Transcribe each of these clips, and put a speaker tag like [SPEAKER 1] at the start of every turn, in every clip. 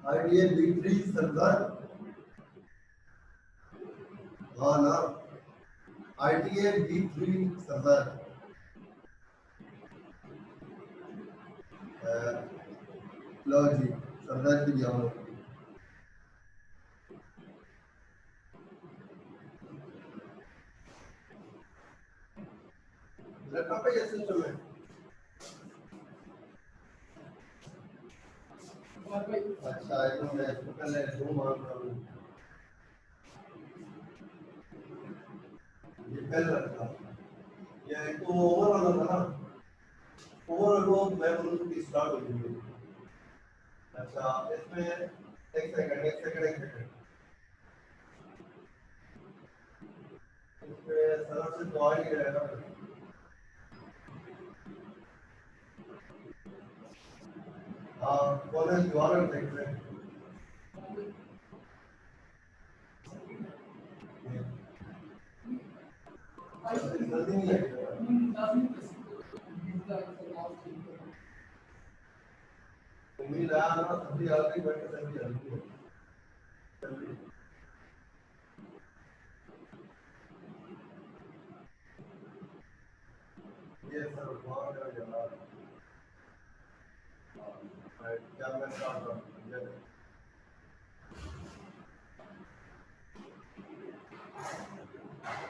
[SPEAKER 1] ITA B3 सरदार हाँ ना ITA B3 सरदार लो जी सरदार की जाओ लैपटॉप पे कैसे चल अच्छा एक तो मैं इसको पहले जूम ऑन करूँ ये पहले रखा ये एक तो ओवर वाला था ना ओवर वो मैं बोलूँ कि स्टार्ट हो गई अच्छा इसमें एक सेकंड इसमें सरफ से तो आ ही रहेगा हाँ कौन है द्वारा देख रहे हैं जल्दी नहीं है उम्मीद है ना सभी आगे बैठ के सभी जल्दी ये सर बहुत ज्यादा क्या मैं स्टार्ट करूँ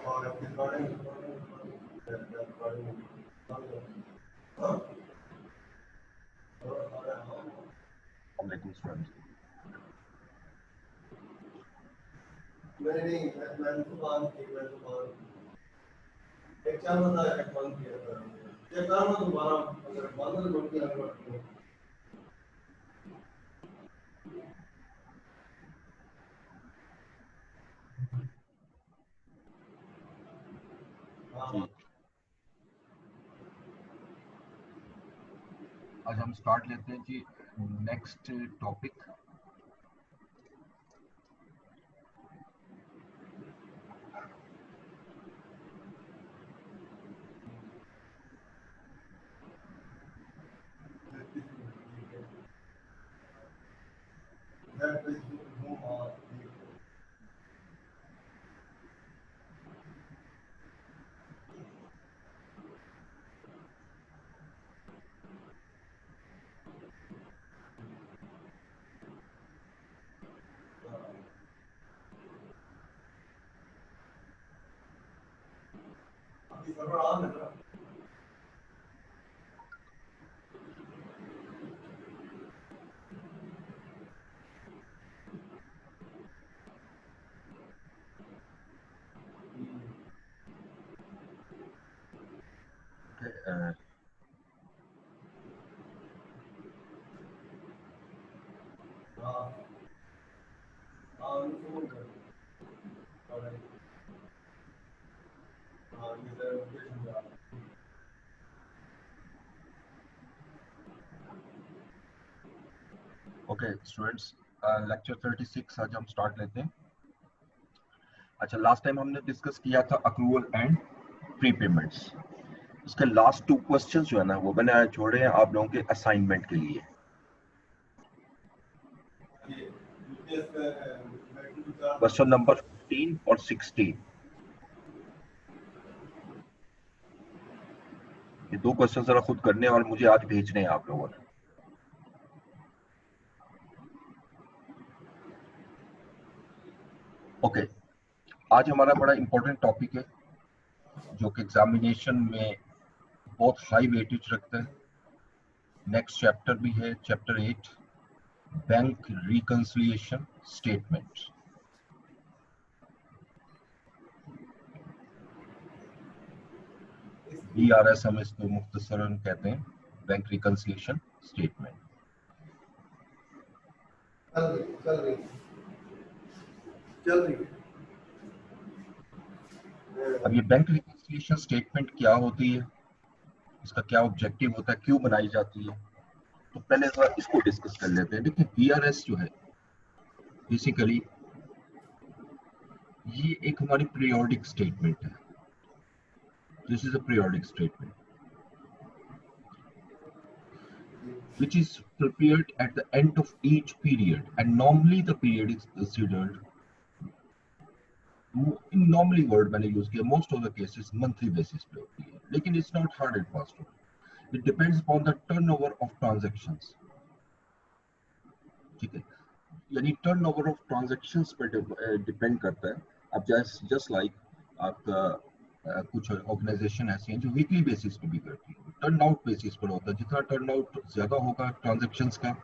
[SPEAKER 1] और रिकॉर्डिंग
[SPEAKER 2] वालेकुम सलाम।
[SPEAKER 1] नहीं मैं दुकान एक चार बंदा एक बंद किया था ये काम दोबारा अगर बंद कर दिया तो
[SPEAKER 2] जी आज हम स्टार्ट लेते हैं जी नेक्स्ट टॉपिक।
[SPEAKER 1] सर्वर ऑन है ना हाँ हाँ सुन कर हाँ ये लोकेशन
[SPEAKER 2] ओके स्टूडेंट्स, लेक्चर 36 आज हम स्टार्ट लेते हैं। अच्छा, लास्ट टाइम हमने डिस्कस किया था अक्रूवल एंड प्रीपेमेंट्स। इसके लास्ट 2 क्वेश्चंस जो है ना वो मैंने छोड़े हैं आप लोगों के असाइनमेंट के लिए। क्वेश्चन नंबर 15 और 16, ये 2 क्वेश्चन जरा खुद करने और मुझे आज भेजने हैं आप लोगों ने। ओके, आज हमारा बड़ा इंपॉर्टेंट टॉपिक है जो कि एग्जामिनेशन में बहुत हाई वेटेज रखता है। नेक्स्ट चैप्टर भी है, chapter 8, bank reconciliation statement. BRS हम इसको मुख्तसरन कहते हैं, बैंक रिकंसिलिएशन स्टेटमेंट।
[SPEAKER 1] चल रही
[SPEAKER 2] अब ये बैंक रिकंसिलिएशन स्टेटमेंट क्या होती है, इसका क्या ऑब्जेक्टिव होता है, क्यों बनाई जाती है, तो पहले जरा इसको डिस्कस कर लेते हैं। देखिए BRS जो है बेसिकली ये एक हमारी पीरियोडिक स्टेटमेंट है। This is a periodic statement. which is prepared at the end of each period, and normally the period is considered, normally word मैंने use किया, most of the cases monthly basis पे होती है, लेकिन it's not hard and fast rule. It depends upon the turnover of transactions. ठीक है, यानी turnover of transactions पर डिपेंड करता है. अब just like आपका कुछ ऑर्गेनाइजेशन ऐसी हैं जो वीकली बेसिस पे भी करती है, टर्न आउट बेसिस पर होता है. जितना टर्न आउट ज्यादा होगा ट्रांजैक्शंस का,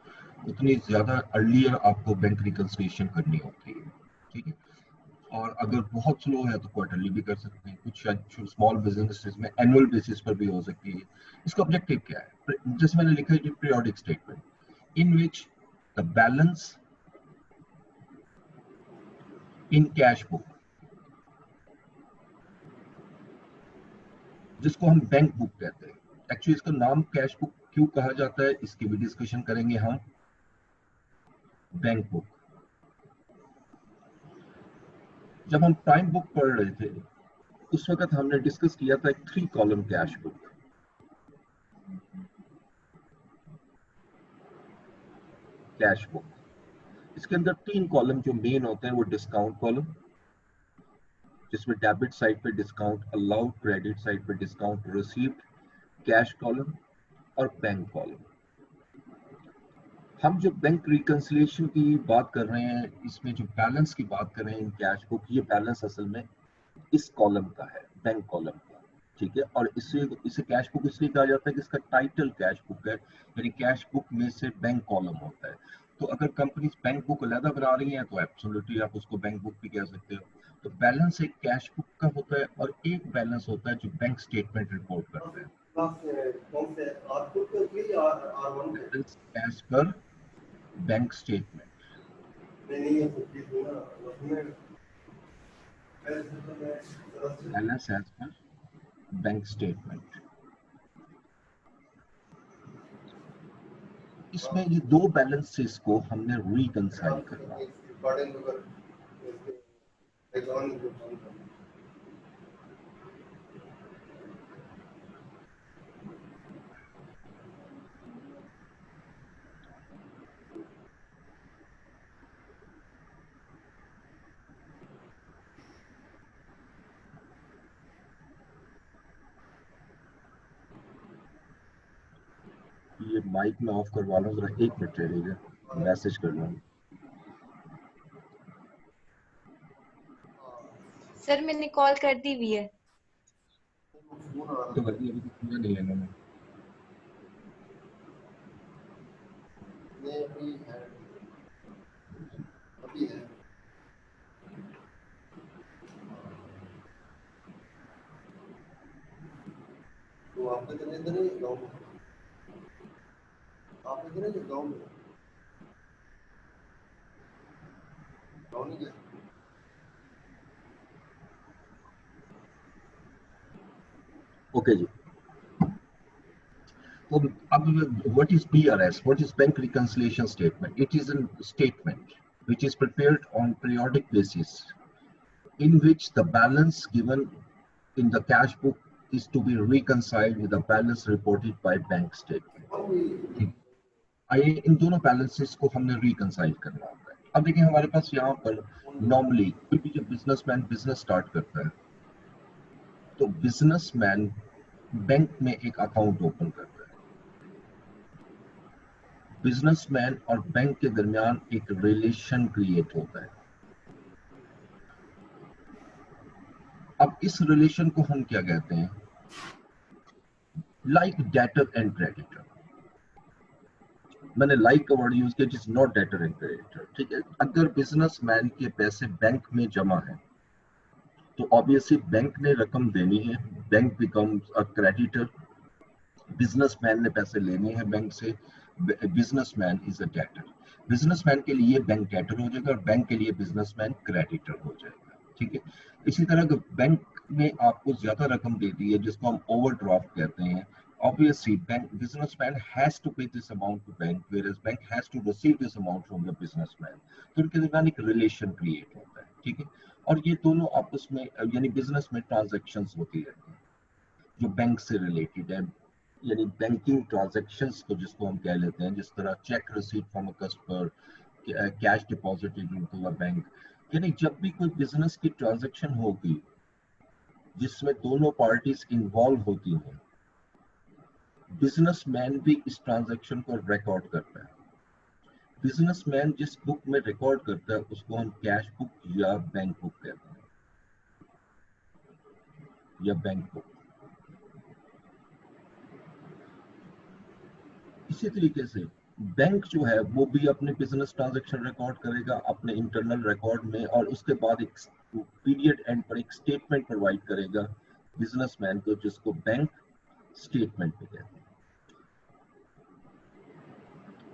[SPEAKER 2] उतनी ज्यादा अर्लियर आपको बैंक रिकंसिलिएशन करनी होती है. ठीक है, और अगर बहुत स्लो है तो क्वार्टरली भी कर सकते हैं. कुछ स्मॉल बिजनेसेस में एनुअल बेसिस पर भी हो सकती है. इसका ऑब्जेक्टिव क्या है? जैसे मैंने लिखा है periodic statement in which the balance in cash book, जिसको हम बैंक बुक कहते हैं. एक्चुअली इसका नाम कैश बुक क्यों कहा जाता है, इसकी भी डिस्कशन करेंगे हम. बैंक बुक, जब हम प्राइम बुक पढ़ रहे थे उस वक्त हमने डिस्कस किया था एक 3 column cash book. Cash book इसके अंदर 3 कॉलम जो मेन होते हैं वो डिस्काउंट कॉलम, जिसमें डेबिट साइड पे डिस्काउंट अलाउड, क्रेडिट साइड पे डिस्काउंट रिसीव्ड, कैश कॉलम और बैंक कॉलम. हम जो बैंक रिकंसिलिएशन की बात कर रहे हैं, इसमें जो बैलेंस की बात कर रहे हैं इन कैश बुक, ये बैलेंस असल में इस कॉलम का है, बैंक कॉलम का. ठीक है, और इसे कैश बुक इसलिए कहा जाता है कि इसका टाइटल कैश बुक है, यानी कैश बुक में से बैंक कॉलम होता है. तो अगर कंपनी बैंक बुक अलग बना रही है तो एब्सोल्युटली आप उसको बैंक बुक भी कह सकते हो. तो बैलेंस एक कैश बुक का होता है और एक बैलेंस होता है जो बैंक स्टेटमेंट रिपोर्ट करता है. Balance as per bank statement. Balance as per bank statement. इसमें ये 2 बैलेंसेस को हमने रिकंसाइल करना. ये माइक में ऑफ करवा लो जरा, 1 मिनट रहिएगा, मैसेज कर लूँ.
[SPEAKER 3] सर मैंने कॉल कर दी हुई है.
[SPEAKER 2] तो अभी पूरा नहीं लेना मैं.
[SPEAKER 1] अभी है. तो आप कितने दिन है गाँव में? आप कितने दिन गाँव में? गाँव नहीं गए?
[SPEAKER 2] ओके जी. तो अब what is BRS? What is Bank Reconciliation Statement? It is a statement which is prepared on periodic basis in which the balance given in the cash book is to be reconciled with the balance reported by bank statement. आइए इन दोनों balances को हमने reconcile करना होता है. अब देखिए हमारे पास यहाँ पर नॉर्मली कोई भी जब बिजनेसमैन बिजनेस स्टार्ट करता है तो बिजनेसमैन बैंक में एक अकाउंट ओपन करता है. बिजनेसमैन और बैंक के दरमियान एक रिलेशन क्रिएट होता है. अब इस रिलेशन को हम क्या कहते हैं? Like debtor and creditor. मैंने लाइक का वर्ड यूज किया, जिस नॉट डेटर एंड क्रेडिटर. ठीक है, अगर बिजनेसमैन के पैसे बैंक में जमा है तो ऑब्वियसली बैंक ने रकम देनी है, bank becomes a creditor. Businessman ने पैसे लेने हैं बैंक से, businessman is a debtor. Businessman के लिए बैंक डेटर हो जाएगा और बैंक के लिए बिजनेसमैन क्रेडिटर हो जाएगा. ठीक है, इसी तरह बैंक ने आपको ज्यादा रकम दे दी है जिसको हम ओवरड्राफ्ट कहते हैं. Obviously, businessman has to pay this amount to bank, whereas bank has to receive this amount from the businessman. तो उनके दरमियान एक रिलेशन क्रिएट होता है. ठीक है, और ये दोनों आपस में यानी बिजनेस में ट्रांजैक्शंस होती रहती हैं जो बैंक से रिलेटेड है. यानी बैंकिंग ट्रांजैक्शंस को जिसको हम कह लेते हैं, जिस तरह cheque receipt from a customer, cash deposited into a bank, यानी जब भी कोई बिजनेस की ट्रांजैक्शन होगी जिसमें दोनों पार्टीज इन्वॉल्व होती हैं, बिजनेसमैन भी इस ट्रांजैक्शन को रिकॉर्ड करता है। बिजनेसमैन जिस बुक में रिकॉर्ड करता है उसको हम कैश बुक या बैंक बुक कहते हैं, या बैंक बुक। इसी तरीके से बैंक जो है वो भी अपने बिजनेस ट्रांजैक्शन रिकॉर्ड करेगा अपने इंटरनल रिकॉर्ड में, और उसके बाद एक पीरियड एंड पर एक स्टेटमेंट प्रोवाइड करेगा बिजनेसमैन को, जिसको बैंक स्टेटमेंट भी कहते हैं,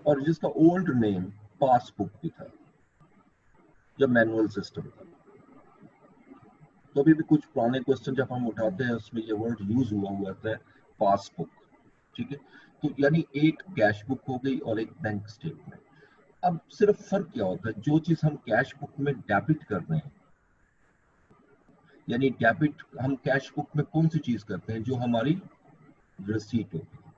[SPEAKER 2] और जिसका ओल्ड नेम पासबुक भी था या मैनुअल सिस्टम था। तो अभी भी कुछ पुराने क्वेश्चन जब हम उठाते हैं उसमें ये वर्ड यूज हुआ है पासबुक, ठीक है। तो यानी एक कैश बुक हो गई और एक बैंक स्टेटमेंट। अब सिर्फ फर्क क्या होता है, जो चीज हम कैश बुक में डेबिट कर रहे हैं, यानी डेबिट हम कैश बुक में कौन सी चीज करते हैं, जो हमारी रिसीट होती है,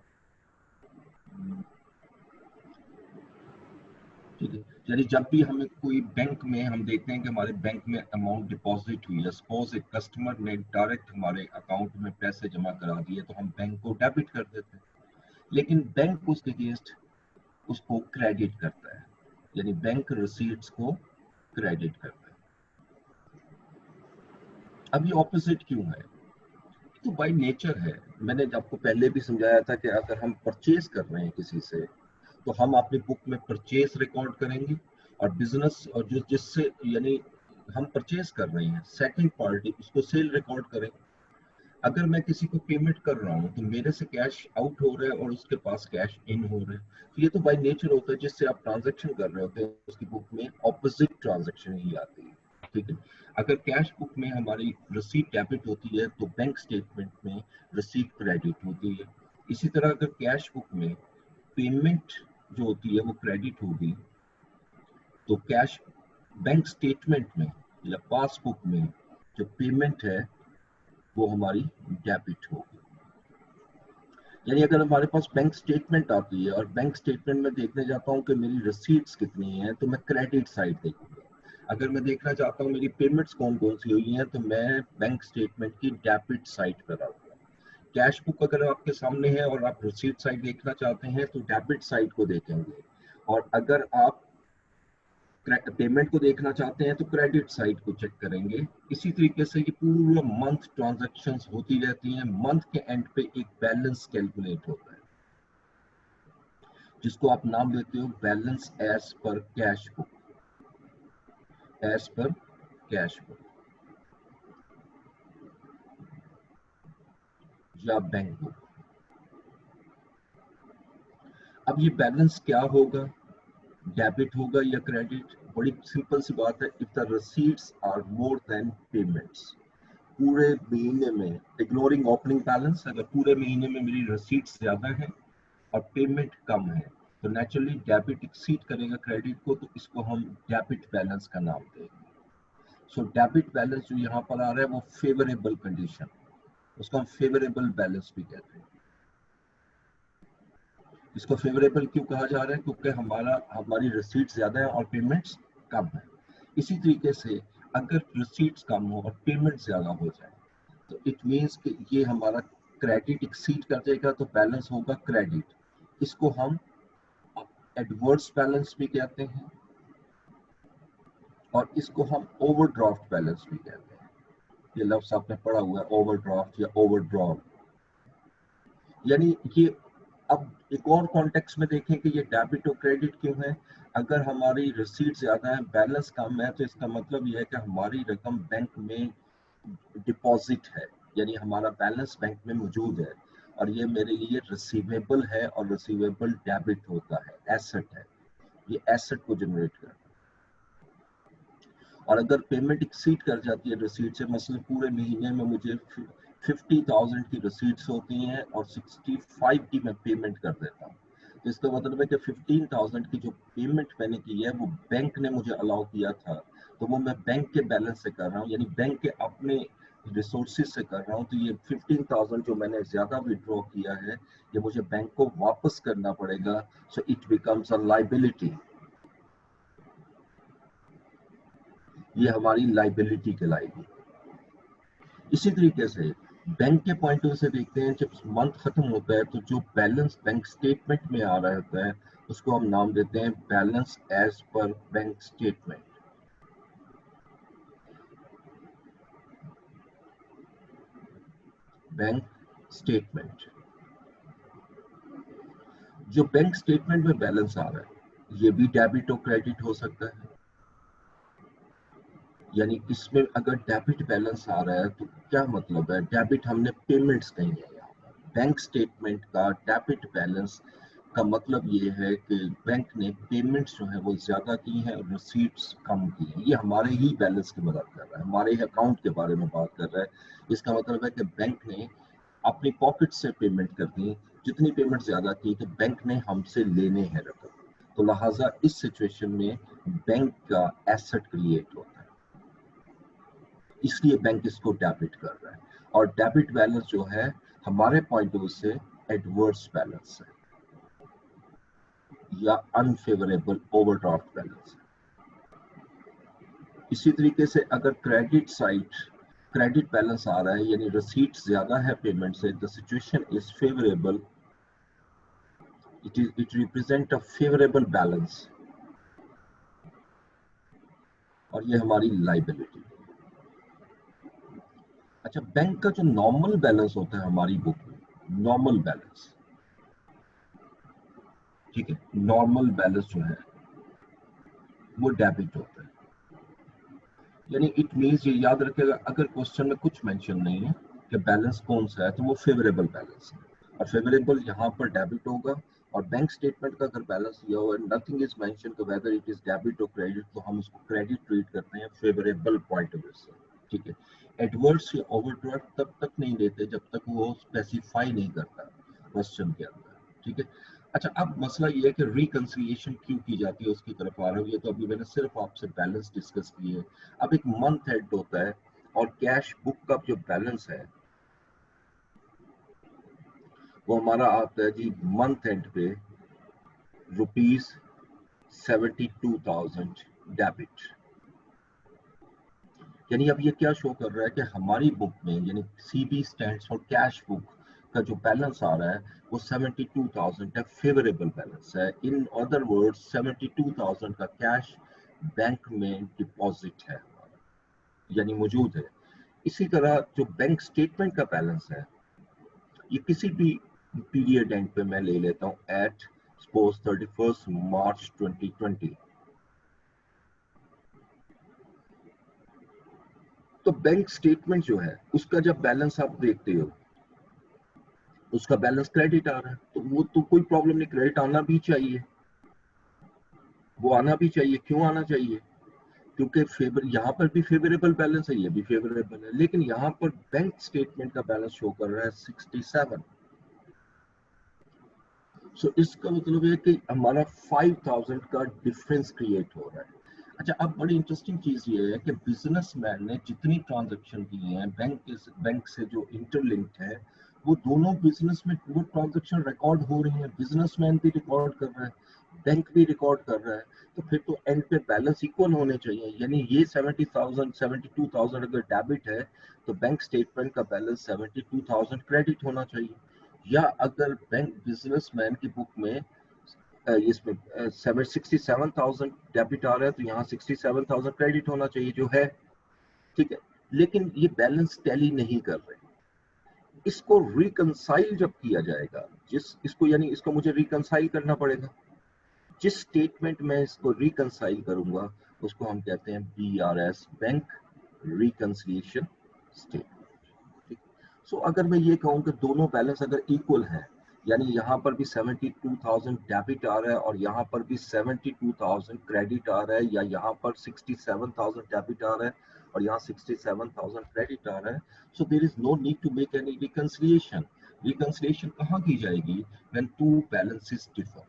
[SPEAKER 2] ठीक है। यानी जब भी हमें कोई बैंक में हम देखते हैं कि हमारे बैंक में अमाउंट डिपॉजिट हुई है, सपोज एक कस्टमर ने डायरेक्ट हमारे अकाउंट में पैसे जमा करा दिए, तो हम बैंक को डेबिट कर देते हैं, लेकिन बैंक उसके अगेंस्ट उसको क्रेडिट करता है, यानी बैंक रिसीट्स को क्रेडिट करता है। अब ये ऑपोजिट क्यों है? तो बाय नेचर है। मैंने आपको पहले भी समझाया था कि अगर हम परचेज कर रहे हैं किसी से, तो हम अपनी बुक में परचेज रिकॉर्ड करेंगे, और बिजनेस और जो जिससे यानी हम परचेज कर रहे हैं सेकंड पार्टी उसको सेल रिकॉर्ड करेंगे। अगर मैं किसी को पेमेंट कर रहा हूँ तो मेरे से कैश आउट हो रहा है और उसके पास कैश इन हो रहा है, तो ये तो बाय नेचर होता है, जिससे आप ट्रांजैक्शन कर रहे होते हैं उसकी बुक में ऑपोजिट ट्रांजैक्शन ही आती है, ठीक है। अगर कैश बुक में हमारी रिसीट डेबिट होती है तो बैंक स्टेटमेंट में रिसीट क्रेडिट होती है। इसी तरह अगर कैश बुक में पेमेंट जो होती है वो क्रेडिट होगी, तो कैश बैंक स्टेटमेंट में या पासबुक में जो पेमेंट है वो हमारी डेबिट होगी। यानी अगर हमारे पास बैंक स्टेटमेंट आती है और बैंक स्टेटमेंट में देखने जाता हूँ कि मेरी रिसीट्स कितनी हैं, तो मैं क्रेडिट साइड देखूंगा। अगर मैं देखना चाहता हूँ मेरी पेमेंट्स कौन कौन सी हुई हैं, तो मैं बैंक स्टेटमेंट की डेबिट साइड पर आऊंगा। कैश बुक अगर आपके सामने है और आप रिसीट साइड देखना चाहते हैं तो डेबिट साइड को देखेंगे, और अगर आप पेमेंट को देखना चाहते हैं तो क्रेडिट साइड को चेक करेंगे। इसी तरीके से ये पूरा मंथ ट्रांजैक्शंस होती रहती हैं। मंथ के एंड पे एक बैलेंस कैलकुलेट होता है, जिसको आप नाम देते हो balance as per cash book, as per cash book या बैंक बुक। अब ये बैलेंस क्या होगा, डेबिट होगा या क्रेडिट? बड़ी सिंपल सी बात है, if the receipts are more than payments. पूरे महीने में, इग्नोरिंग ओपनिंग बैलेंस, अगर पूरे महीने में मेरी रिसीट्स ज्यादा है और पेमेंट कम है, तो नेचुरली डेबिट एक्सीड करेगा क्रेडिट को, तो इसको हम डेबिट बैलेंस का नाम देंगे। सो डेबिट बैलेंस जो यहाँ पर आ रहा है वो फेवरेबल कंडीशन, उसको हम फेवरेबल बैलेंस भी कहते हैं। इसको फेवरेबल क्यों कहा जा रहा है? क्योंकि हमारी रिसीट्स ज्यादा है और पेमेंट्स कम है। इसी तरीके से अगर रिसीट्स कम हो और पेमेंट ज्यादा हो जाए, तो इट मींस कि ये हमारा क्रेडिट एक्सीड कर जाएगा, तो बैलेंस होगा क्रेडिट। इसको हम एडवर्स बैलेंस भी कहते हैं, और इसको हम ओवरड्राफ्ट बैलेंस भी कहते हैं। ये लफ्ज आपने पढ़ा हुआ है, ओवरड्राफ्ट या ओवरड्रॉ। यानी ये, अब एक और कॉन्टेक्स्ट में देखें कि ये डेबिट और क्रेडिट क्यों है। अगर हमारी रिसीट ज्यादा है, बैलेंस कम है, तो इसका मतलब ये है कि हमारी रकम बैंक में डिपॉजिट है, यानी हमारा बैलेंस बैंक में मौजूद है, और ये मेरे लिए रिसीवेबल है, और रिसीवेबल डेबिट होता है, एसेट है, ये एसेट को जनरेट करता है। और अगर पेमेंट एक्सीड कर जाती है रिसीट से, मसलन पूरे महीने में मुझे 50,000 की रिसीट्स होती हैं और 65 की मैं पेमेंट कर देता हूँ, तो इसका मतलब है कि 15,000 की जो पेमेंट मैंने की है वो बैंक ने मुझे अलाउ किया था, तो वो मैं बैंक के बैलेंस से कर रहा हूँ, यानी बैंक के अपने रिसोर्सेज से कर रहा हूँ, तो ये 15,000 जो मैंने ज्यादा विड्रॉ किया है ये मुझे बैंक को वापस करना पड़ेगा, so it becomes a liability. ये हमारी लाइबिलिटी कहलाएगी। इसी तरीके से बैंक के पॉइंट ऑफ व्यू से देखते हैं, जब मंथ खत्म होता है तो जो बैलेंस बैंक स्टेटमेंट में आ रहा होता है उसको हम नाम देते हैं balance as per bank statement. Bank statement, जो बैंक स्टेटमेंट में बैलेंस आ रहा है ये भी डेबिट और क्रेडिट हो सकता है। यानी इसमें अगर डेबिट बैलेंस आ रहा है तो क्या मतलब है, डेबिट हमने पेमेंट्स कही है यहाँ पर। बैंक स्टेटमेंट का डेबिट बैलेंस का मतलब ये है कि बैंक ने पेमेंट्स जो है वो ज्यादा की हैं और रिसीट्स कम की हैं। ये हमारे ही बैलेंस की मदद कर रहा है, हमारे अकाउंट के बारे में बात कर रहा है। इसका मतलब है कि बैंक ने अपनी पॉकेट से पेमेंट कर दी, जितनी पेमेंट ज्यादा की तो बैंक ने हमसे लेने हैं रकम, तो लिहाजा इस सिचुएशन में बैंक का एसेट क्रिएट होता है, इसलिए बैंक इसको डेबिट कर रहा है। और डेबिट बैलेंस जो है हमारे पॉइंट ऑफ व्यू से एडवर्स बैलेंस है या अनफेवरेबल ओवरड्राफ्ट बैलेंस है। इसी तरीके से अगर क्रेडिट साइड क्रेडिट बैलेंस आ रहा है यानी रिसीट ज्यादा है पेमेंट से, the situation is favourable, it represent a favourable balance, और ये हमारी लाइबिलिटी। अच्छा, बैंक का जो नॉर्मल बैलेंस होता है हमारी बुक में, नॉर्मल बैलेंस, ठीक है, नॉर्मल बैलेंस जो है वो डेबिट होता है। यानी इट मींस, ये याद रखिएगा, अगर क्वेश्चन में कुछ मेंशन नहीं है कि बैलेंस कौन सा है तो वो फेवरेबल बैलेंस है, और फेवरेबल यहाँ पर डेबिट होगा। और बैंक स्टेटमेंट का अगर बैलेंस दिया हुआ है, नथिंग इज मेंशन कि वेदर इट इज डेबिट और क्रेडिट, तो हम उसको क्रेडिट ट्रीट करते हैं फेवरेबल पॉइंट ऑफ व्यू से, ठीक है। एडवर्स या ओवरड्राफ्ट तब तक नहीं देते जब तक वो स्पेसिफाई नहीं करता क्वेश्चन के अंदर, ठीक है। अच्छा, अब मसला ये है कि रिकंसिलिएशन क्यों की जाती है, उसकी तरफ आ रहा हूँ। ये तो अभी मैंने सिर्फ आपसे बैलेंस डिस्कस की है। अब एक मंथ एंड होता है और कैश बुक का जो बैलेंस है वो हमारा आता है जी मंथ एंड पे ₹72,000 डेबिट। यानी अब ये क्या शो कर रहा है कि हमारी बुक में, यानी CB stands for cash book का जो बैलेंस आ रहा है वो 72,000 है, फेवरेबल बैलेंस है। इन अदर वर्ड्स 72,000 का कैश बैंक में डिपॉजिट है, यानी मौजूद है। इसी तरह जो बैंक स्टेटमेंट का बैलेंस है ये किसी भी पीरियड एंड पे मैं ले लेता हूँ एट सपोज 31 मार्च 2020, तो बैंक स्टेटमेंट जो है उसका जब बैलेंस आप देखते हो उसका बैलेंस क्रेडिट आ रहा है, तो वो तो कोई प्रॉब्लम नहीं, क्रेडिट आना भी चाहिए, वो आना भी चाहिए। क्यों आना चाहिए? क्योंकि फेवर यहाँ पर भी फेवरेबल बैलेंस है, ये भी फेवरेबल है, लेकिन यहाँ पर बैंक स्टेटमेंट का बैलेंस शो कर रहा है 67। सो इसका मतलब है कि हमारा 5,000 का डिफरेंस क्रिएट हो रहा है। अच्छा, अब बड़ी इंटरेस्टिंग चीज ये है कि बिजनेसमैन ने जितनी ट्रांजैक्शन की हैं बैंक से जो इंटरलिंक्ड है, वो दोनों बिजनेस में वो ट्रांजैक्शन रिकॉर्ड हो रही है। बिजनेसमैन भी रिकॉर्ड कर रहा है, बैंक भी रिकॉर्ड कर रहा है, तो फिर तो एंड पे बैलेंस इक्वल होने चाहिए। यानी ये 70,000 72,000 अगर डेबिट है तो बैंक स्टेटमेंट का बैलेंस 72,000 क्रेडिट होना चाहिए। या अगर बैंक बिजनेसमैन की बुक में इसमें 67,000 डेबिट आ रहा है तो यहाँ 67,000 क्रेडिट होना चाहिए, जो है, ठीक है। लेकिन ये बैलेंस टैली नहीं कर रहे। इसको रिकंसाइल जब किया जाएगा, इसको यानी इसको मुझे रिकंसाइल करना पड़ेगा। जिस स्टेटमेंट में इसको रिकंसाइल करूंगा उसको हम कहते हैं BRS, बैंक रिकंसिलिएशन स्टेटमेंट। सो अगर मैं ये कहूँ कि दोनों बैलेंस अगर इक्वल है, यानी यहाँ पर भी 72,000 डेबिट आ रहा है और यहाँ पर भी 72,000 क्रेडिट आ रहा है, या यहाँ पर 67,000 डेबिट आ रहा है और यहाँ 67,000 क्रेडिट आ रहा है, so there is no need to make any reconciliation. Reconciliation कहाँ की जाएगी? व्हेन टू बैलेंसेस डिफर,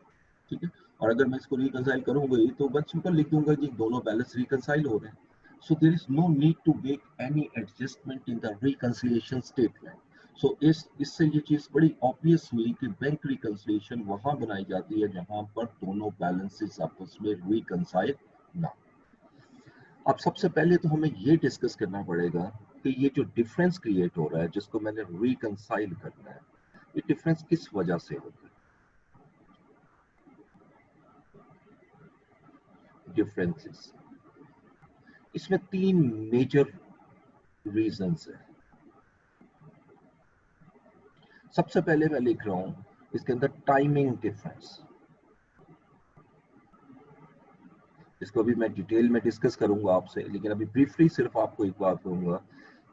[SPEAKER 2] ठीक है। और अगर मैं इसको रिकंसाइल करूंगा तो बस सिंपल लिख दूंगा कि दोनों बैलेंस रिकंसाइल हो रहे हैं। So there is no need to make any adjustment in the reconciliation statement. So इससे ये चीज बड़ी ऑब्वियस हुई कि बैंक रिकंसिलिएशन वहां बनाई जाती है जहां पर दोनों बैलेंसेस आपस में रिकंसाइल ना। अब सबसे पहले तो हमें ये डिस्कस करना पड़ेगा कि ये जो डिफरेंस क्रिएट हो रहा है जिसको मैंने रिकंसाइल करना है, ये डिफरेंस किस वजह से होता है। डिफरेंसेस, इसमें 3 मेजर रीजंस है। सबसे पहले मैं लिख रहा हूं इसके अंदर टाइमिंग डिफरेंस, इसको भी मैं डिटेल में डिस्कस करूंगा आपसे, लेकिन अभी ब्रीफली सिर्फ आपको एक बात कहूंगा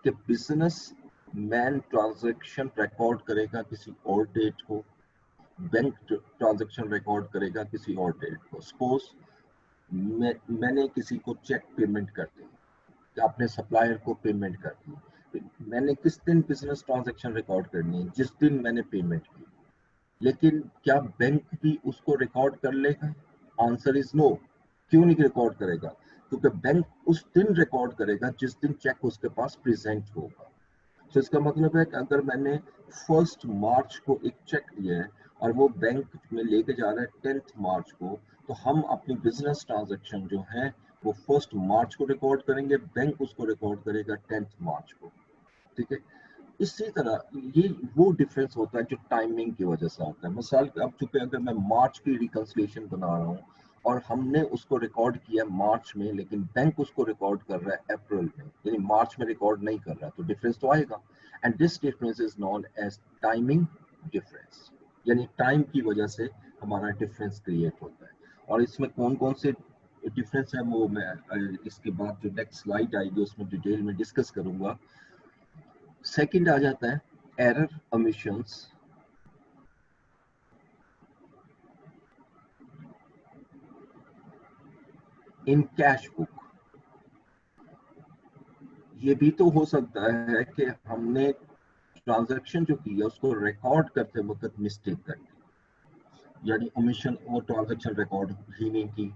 [SPEAKER 2] कि बिजनेस मैन ट्रांजैक्शन रिकॉर्ड करेगा किसी और डेट को, बैंक ट्रांजैक्शन रिकॉर्ड करेगा किसी और डेट को। सपोज मैंने किसी को चेक पेमेंट कर दी, अपने सप्लायर को पेमेंट कर दी, मैंने किस दिन बिजनेस ट्रांजैक्शन रिकॉर्ड करनी है, जिस दिन मैंने पेमेंट की। लेकिन क्या बैंक भी उसको रिकॉर्ड कर लेगा? Answer is no. क्यों नहीं रिकॉर्ड करेगा? क्योंकि बैंक उस दिन रिकॉर्ड करेगा जिस दिन चेक उसके पास प्रेजेंट होगा। तो इसका मतलब है कि अगर मैंने 1 मार्च को एक चेक दिया है और वो बैंक में लेके जा रहा है 10 मार्च को, तो हम अपनी बिजनेस ट्रांजैक्शन जो है वो 1 मार्च को रिकॉर्ड करेंगे, बैंक उसको रिकॉर्ड करेगा 10 मार्च को। ठीक है, इसी तरह ये वो डिफरेंस होता है जो टाइमिंग की वजह से आता है। मिसाल अब चूंकि अगर मैं मार्च की रिकंसिलिएशन बना रहा हूँ और हमने उसको रिकॉर्ड किया मार्च में, लेकिन बैंक उसको रिकॉर्ड कर रहा है अप्रैल में, यानी मार्च में रिकॉर्ड नहीं कर रहा, तो डिफरेंस तो आएगा। And this difference is known as timing difference, यानी टाइम की वजह से हमारा डिफरेंस क्रिएट होता है। और इसमें कौन कौन से डिफरेंस है वो मैं इसके बाद जो नेक्स्ट स्लाइड आएगी उसमें डिटेल में डिस्कस करूंगा। सेकंड आ जाता है error omissions. In cash book, ये भी तो हो सकता है कि हमने ट्रांजैक्शन जो की है उसको रिकॉर्ड करते वक्त मिस्टेक कर दी, यानी ओमिशन, वो ट्रांजैक्शन रिकॉर्ड ही नहीं की।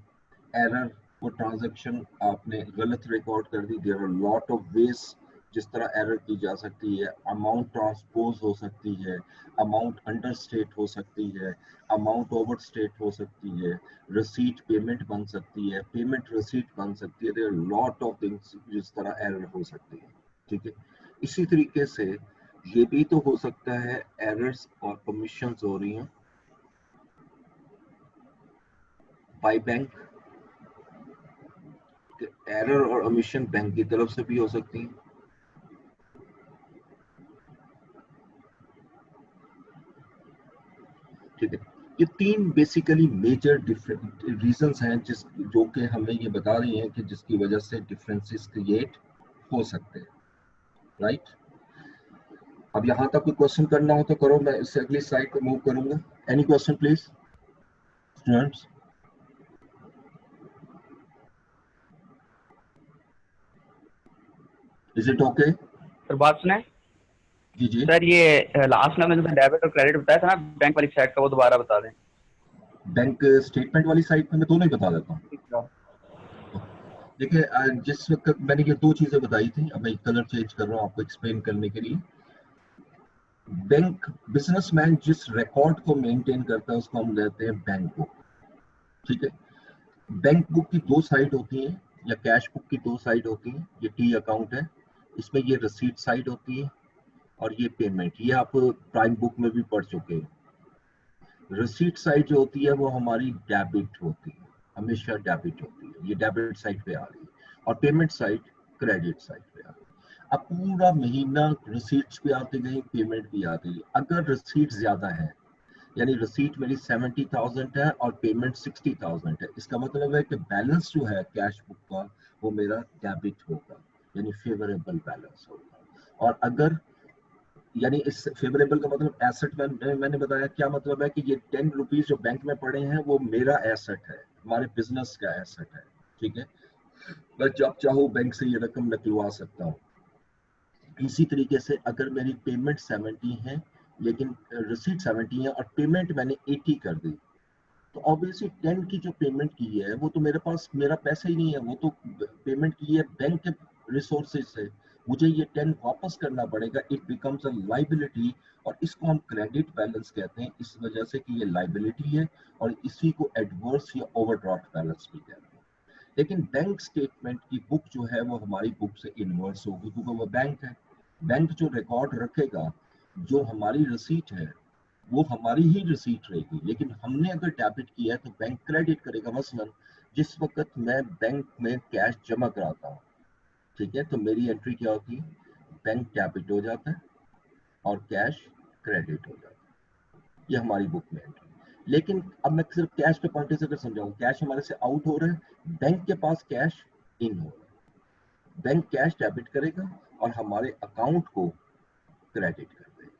[SPEAKER 2] एरर, वो ट्रांजैक्शन आपने गलत रिकॉर्ड कर दी। There are lot of ways जिस तरह एरर की जा सकती है। अमाउंट ट्रांसपोज हो सकती है, अमाउंट अंडर स्टेट हो सकती है, अमाउंट ओवर स्टेट हो सकती है, रिसीट पेमेंट बन सकती है, पेमेंट रिसीट बन सकती है। There are lot of things जिस तरह एरर हो सकती है। ठीक है, इसी तरीके से ये भी तो हो सकता है एरर्स और कमीशंस हो रही हैं बाय बैंक, एरर और ओमिशन बैंक की तरफ से भी हो सकती है। ठीक है, ये 3 बेसिकली मेजर डिफरेंट रीजंस हैं जिस जो कि हमें ये बता रही हैं कि जिसकी वजह से डिफरेंसेस क्रिएट हो सकते हैं। राइट, अब यहाँ तक कोई क्वेश्चन करना हो तो करो, मैं इससे अगली स्लाइड पे मूव करूंगा। Any question please students? Is it okay?
[SPEAKER 4] Sir बात सुने
[SPEAKER 2] जी जी
[SPEAKER 4] सर, ये लास्ट में मैंने डेबिट और क्रेडिट बताया था ना बैंक वाली साइड का, वो दोबारा बता दें।
[SPEAKER 2] बैंक स्टेटमेंट वाली साइड पे मैं दोनों ही बता देता हूँ। देखिए जिस वक्त मैंने ये 2 चीजें बताई थी, अब मैं कलर चेंज कर रहा हूँ आपको एक्सप्लेन करने के लिए। बैंक बिजनेसमैन जिस रिकॉर्ड को मेंटेन करता है उसको हम कहते हैं बैंक बुक। ठीक है, बैंक बुक की 2 साइड होती हैं, या कैश बुक की 2 साइड होती हैं। ये टी अकाउंट है, इसमें ये रिसीट साइड होती है और ये पेमेंट, ये आप प्राइम बुक में भी पढ़ चुके हैं। रिसीट साइड जो होती है वो हमारी डेबिट होती है, हमेशा डेबिट होती है, ये डेबिट साइड पे आ रही है। और पेमेंट साइड क्रेडिट साइड पे आ रही है। अब पूरा महीना रिसीट्स भी आती गई, पेमेंट भी आती गई। अगर रिसीट ज्यादा है, यानी रिसीट मेरी 70,000 है और पेमेंट 60,000 है, इसका मतलब है कि बैलेंस जो है कैश बुक का वो मेरा डेबिट होगा, यानी फेवरेबल बैलेंस होगा। और अगर यानी इस फेवरेबल का मतलब एसेट मैंने बताया, क्या मतलब है कि ये 10 रुपीज जो बैंक में पड़े हैं वो मेरा एसेट है, हमारे बिजनेस का एसेट है। ठीक है, मैं जब चाहूँ बैंक से ये रकम निकलवा सकता हूँ। इसी तरीके से अगर मेरी पेमेंट 70 है लेकिन रिसीट 70 है और पेमेंट मैंने 80 कर दी, तो ऑब्वियसली 10 की जो पेमेंट की है वो तो मेरे पास मेरा पैसा ही नहीं है, वो तो पेमेंट की है बैंक के रिसोर्सेज से, मुझे ये 10 वापस करना पड़ेगा, इट बिकम्स अ लाइबिलिटी, और इसको हम क्रेडिट बैलेंस कहते हैं इस वजह से कि ये लाइबिलिटी है, और इसी को एडवर्स या ओवरड्राफ्ट बैलेंस भी कहते हैं। लेकिन बैंक स्टेटमेंट की बुक जो है वो हमारी बुक से इनवर्स होगी, क्योंकि वो बैंक है। बैंक जो रिकॉर्ड रखेगा, जो हमारी रसीट है वो हमारी ही रिसीट रहेगी, लेकिन हमने अगर डेबिट किया है तो बैंक क्रेडिट करेगा। मसलन जिस वक्त मैं बैंक में कैश जमा कराता हूँ, ठीक है, तो मेरी एंट्री क्या होती है, बैंक डेबिट हो जाता है और कैश क्रेडिट हो जाता है, ये हमारी बुक में एंट्री। लेकिन अब मैं सिर्फ कैश के पॉइंट से अगर समझाऊं, कैश हमारे से आउट हो रहा है, बैंक के पास कैश इन हो रहा है, बैंक कैश डेबिट करेगा और हमारे अकाउंट को क्रेडिट कर देगा,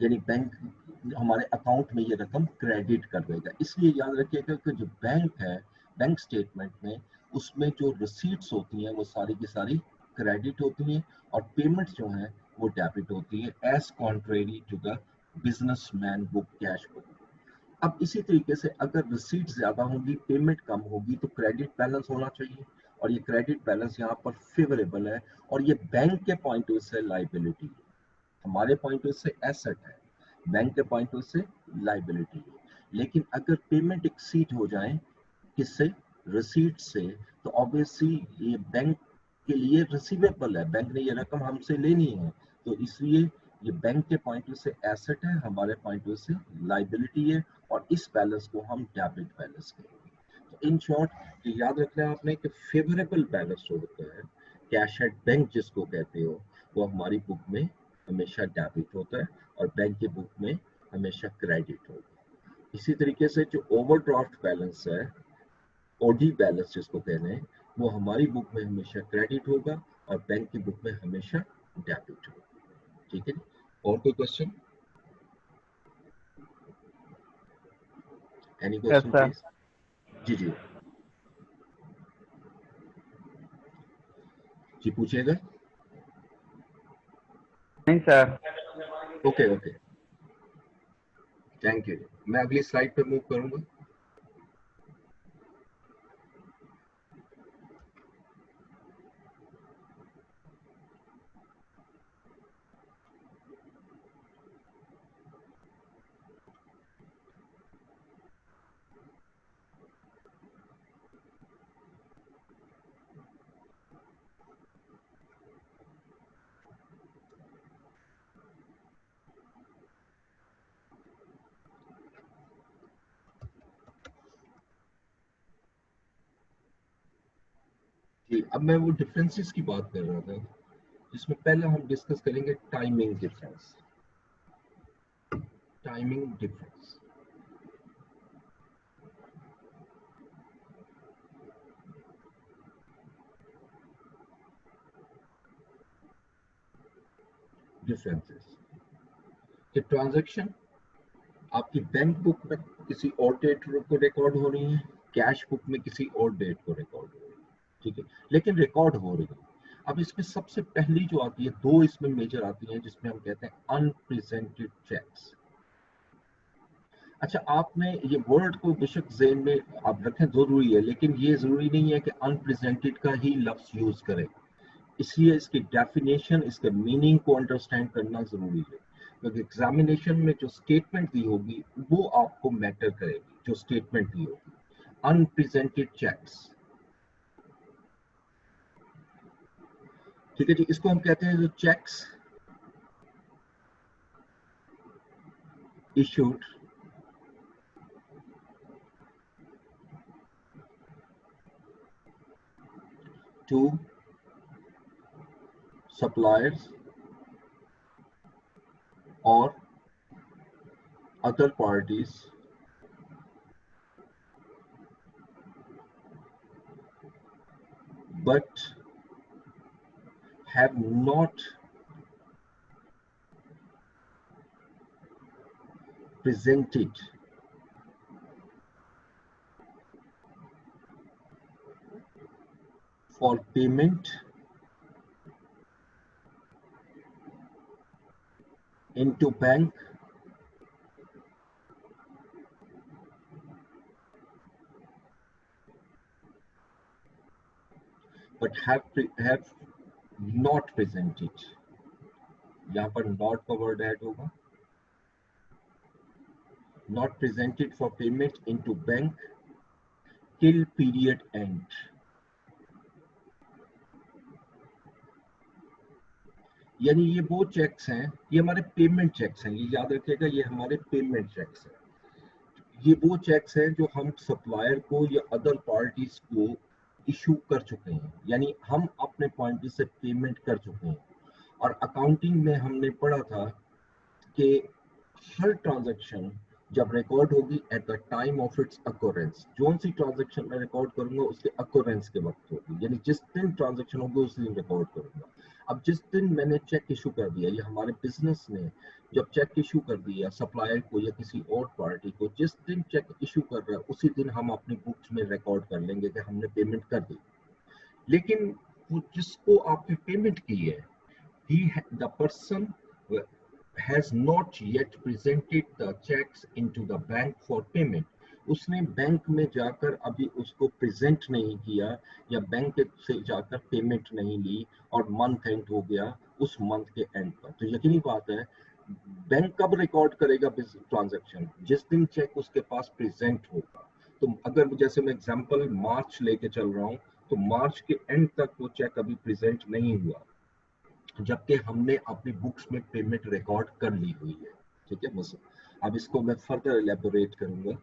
[SPEAKER 2] यानी बैंक हमारे अकाउंट में ये रकम क्रेडिट कर देगा। इसलिए याद रखिएगा कि जो बैंक है, बैंक स्टेटमेंट में उसमें जो रिसीट्स होती हैं वो सारी की सारी क्रेडिट होती हैं, और पेमेंट्स जो हैं वो डेबिट होती है, as contrary to the businessman book, cash book. अब इसी तरीके से अगर रिसीट ज्यादा होगी, पेमेंट कम होगी, तो क्रेडिट बैलेंस होना चाहिए, और ये क्रेडिट बैलेंस यहाँ पर फेवरेबल है, और ये बैंक के पॉइंट ऑफ से लाइबिलिटी है, हमारे पॉइंट ऑफ से एसेट है, बैंक के पॉइंट ऑफ से लाइबिलिटी है। लेकिन अगर पेमेंट एक्सीड हो जाए किससे, रिसीट से, तो ऑब्वियसली ये बैंक के लिए रिसीवेबल है, बैंक ने ये रकम हमसे लेनी है, तो इसलिए ये बैंक के पॉइंट ऑफ से एसेट है, हमारे पॉइंट ऑफ से लाइबिलिटी है, और इस बैलेंस को हम डेबिट बैलेंस कहेंगे। तो इन शॉर्ट ये याद रखना है आपने कि फेवरेबल बैलेंस जो होता है, कैश एट बैंक जिसको कहते हो, वो हमारी बुक में हमेशा डेबिट होता है और बैंक की बुक में हमेशा क्रेडिट होगा। इसी तरीके से जो ओवरड्राफ्ट बैलेंस है, ओडी बैलेंस जिसको कह रहे हैं, वो हमारी बुक में हमेशा क्रेडिट होगा और बैंक की बुक में हमेशा डेबिट होगा। ठीक है, और कोई question? Any question
[SPEAKER 4] sir.
[SPEAKER 2] Please? जी जी जी पूछिएगा।
[SPEAKER 4] नहीं sir.
[SPEAKER 2] Okay okay, thank you. मैं अगली स्लाइड पे मूव करूंगा। जी, अब मैं वो डिफरेंसेस की बात कर रहा था, जिसमें पहले हम डिस्कस करेंगे timing difference. Timing difference, differences कि ट्रांजैक्शन आपकी बैंक बुक में किसी और डेट को रिकॉर्ड हो रही है, कैश बुक में किसी और डेट को रिकॉर्ड हो रही है, ठीक है, लेकिन रिकॉर्ड हो रही है। अब इसमें सबसे पहली जो आती है, दो इसमें मेजर आती हैं, जिसमें हम कहते हैं अनप्रेजेंटेड चेक्स। अच्छा, आपने ये वर्ड को बेशक ज़हन में आप रखें, जरूरी है, लेकिन ये जरूरी नहीं है कि अनप्रेजेंटेड का ही लफ्ज यूज करें, इसलिए इसकी डेफिनेशन, इसके मीनिंग को अंडरस्टैंड करना जरूरी है, क्योंकि एग्जामिनेशन में जो स्टेटमेंट दी होगी वो आपको मैटर करेगी, जो स्टेटमेंट दी होगी। अनप्रेजेंटेड चेक्स, ठीक है जी, इसको हम कहते हैं जो cheques issued to suppliers or other parties but have not presented for payment into bank have not presented, यहाँ पर not का word add होगा, not presented for payment into bank till period end. यानी ये वो चेक्स हैं, ये हमारे पेमेंट चेक्स हैं, ये याद रखिएगा, ये हमारे पेमेंट चेक्स हैं। ये वो चेक्स हैं जो हम सप्लायर को या अदर पार्टीज को इशू कर चुके हैं, यानी हम अपने पॉइंट से पेमेंट कर चुके हैं। और अकाउंटिंग में हमने पढ़ा था कि हर ट्रांजैक्शन जब रिकॉर्ड होगी at the time of its occurrence, जो सी ट्रांजैक्शन मैं रिकॉर्ड करूंगा उसके अकोरेंस के वक्त होगी, यानी जिस दिन ट्रांजैक्शन होगी उस दिन रिकॉर्ड करूंगा। अब जिस दिन मैंने चेक इशू कर दिया, ये हमारे बिजनेस ने जब चेक इशू कर दिया सप्लायर को या किसी और पार्टी को, जिस दिन चेक इशू कर रहा है उसी दिन हम अपनी बुक्स में रिकॉर्ड कर लेंगे कि हमने पेमेंट कर दी। लेकिन वो जिसको आपने पेमेंट की है, the person has not yet presented the checks into the bank for payment. उसने बैंक में जाकर अभी उसको प्रेजेंट नहीं किया या बैंक से जाकर पेमेंट नहीं ली और मंथ एंड हो गया उस मंथ के एंड पर, तो यकीनी बात है बैंक कब रिकॉर्ड करेगा ट्रांजैक्शन, जिस दिन चेक उसके पास प्रेजेंट होगा। तो अगर जैसे मैं एग्जांपल मार्च लेके चल रहा हूँ, तो मार्च के एंड तक वो चेक अभी प्रेजेंट नहीं हुआ, जबकि हमने अपनी बुक्स में पेमेंट रिकॉर्ड कर ली हुई है। ठीक है, बस अब इसको मैं फर्दर एलेबोरेट करूंगा।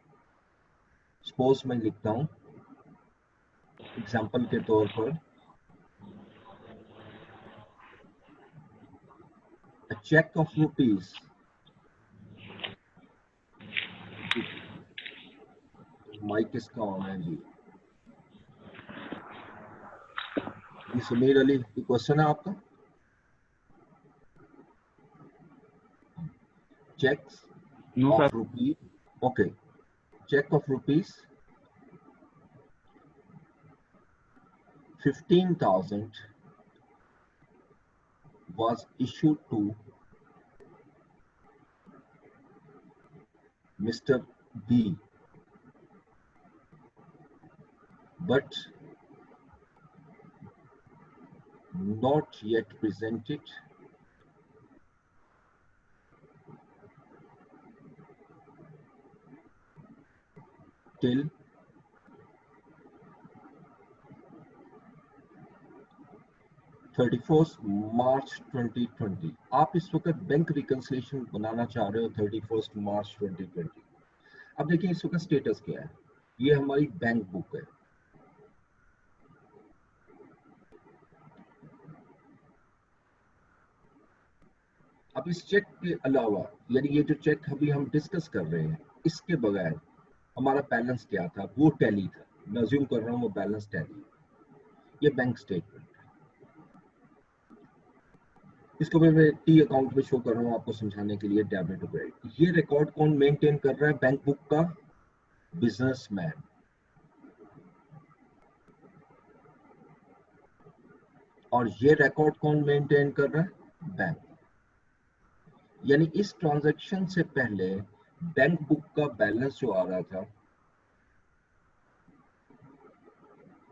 [SPEAKER 2] सपोज मैं लिखता हूं एग्जांपल के तौर पर, a check of rupees mic इसका ऑन है जी। समीर अली, क्वेश्चन है आपका? checks
[SPEAKER 4] No,
[SPEAKER 2] of
[SPEAKER 4] sir.
[SPEAKER 2] rupees, okay, check of rupees 15,000 was issued to Mr. B, but not yet presented till 31st March 2020। आप इस वक्त बैंक रिकंसिलिएशन बनाना चाह रहे हो 31st मार्च 2020। अब देखिए इस वक्त स्टेटस क्या है, ये हमारी बैंक बुक है। अब इस चेक के अलावा, यानी ये जो चेक अभी हम डिस्कस कर रहे हैं, इसके बगैर हमारा बैलेंस क्या था, वो टैली था। मैं अज्यूम कर रहा हूँ वो बैलेंस टैली। ये बैंक स्टेटमेंट, इसको मैं टी अकाउंट में शो कर रहा हूँ आपको समझाने के लिए, डेबिट टू क्रेडिट। ये रिकॉर्ड कौन मेंटेन कर रहा है बैंक बुक का? बिजनेसमैन। और ये रिकॉर्ड कौन मेंटेन कर रहा है? बैंक। यानी इस ट्रांजैक्शन से पहले बैंक बुक का बैलेंस जो आ रहा था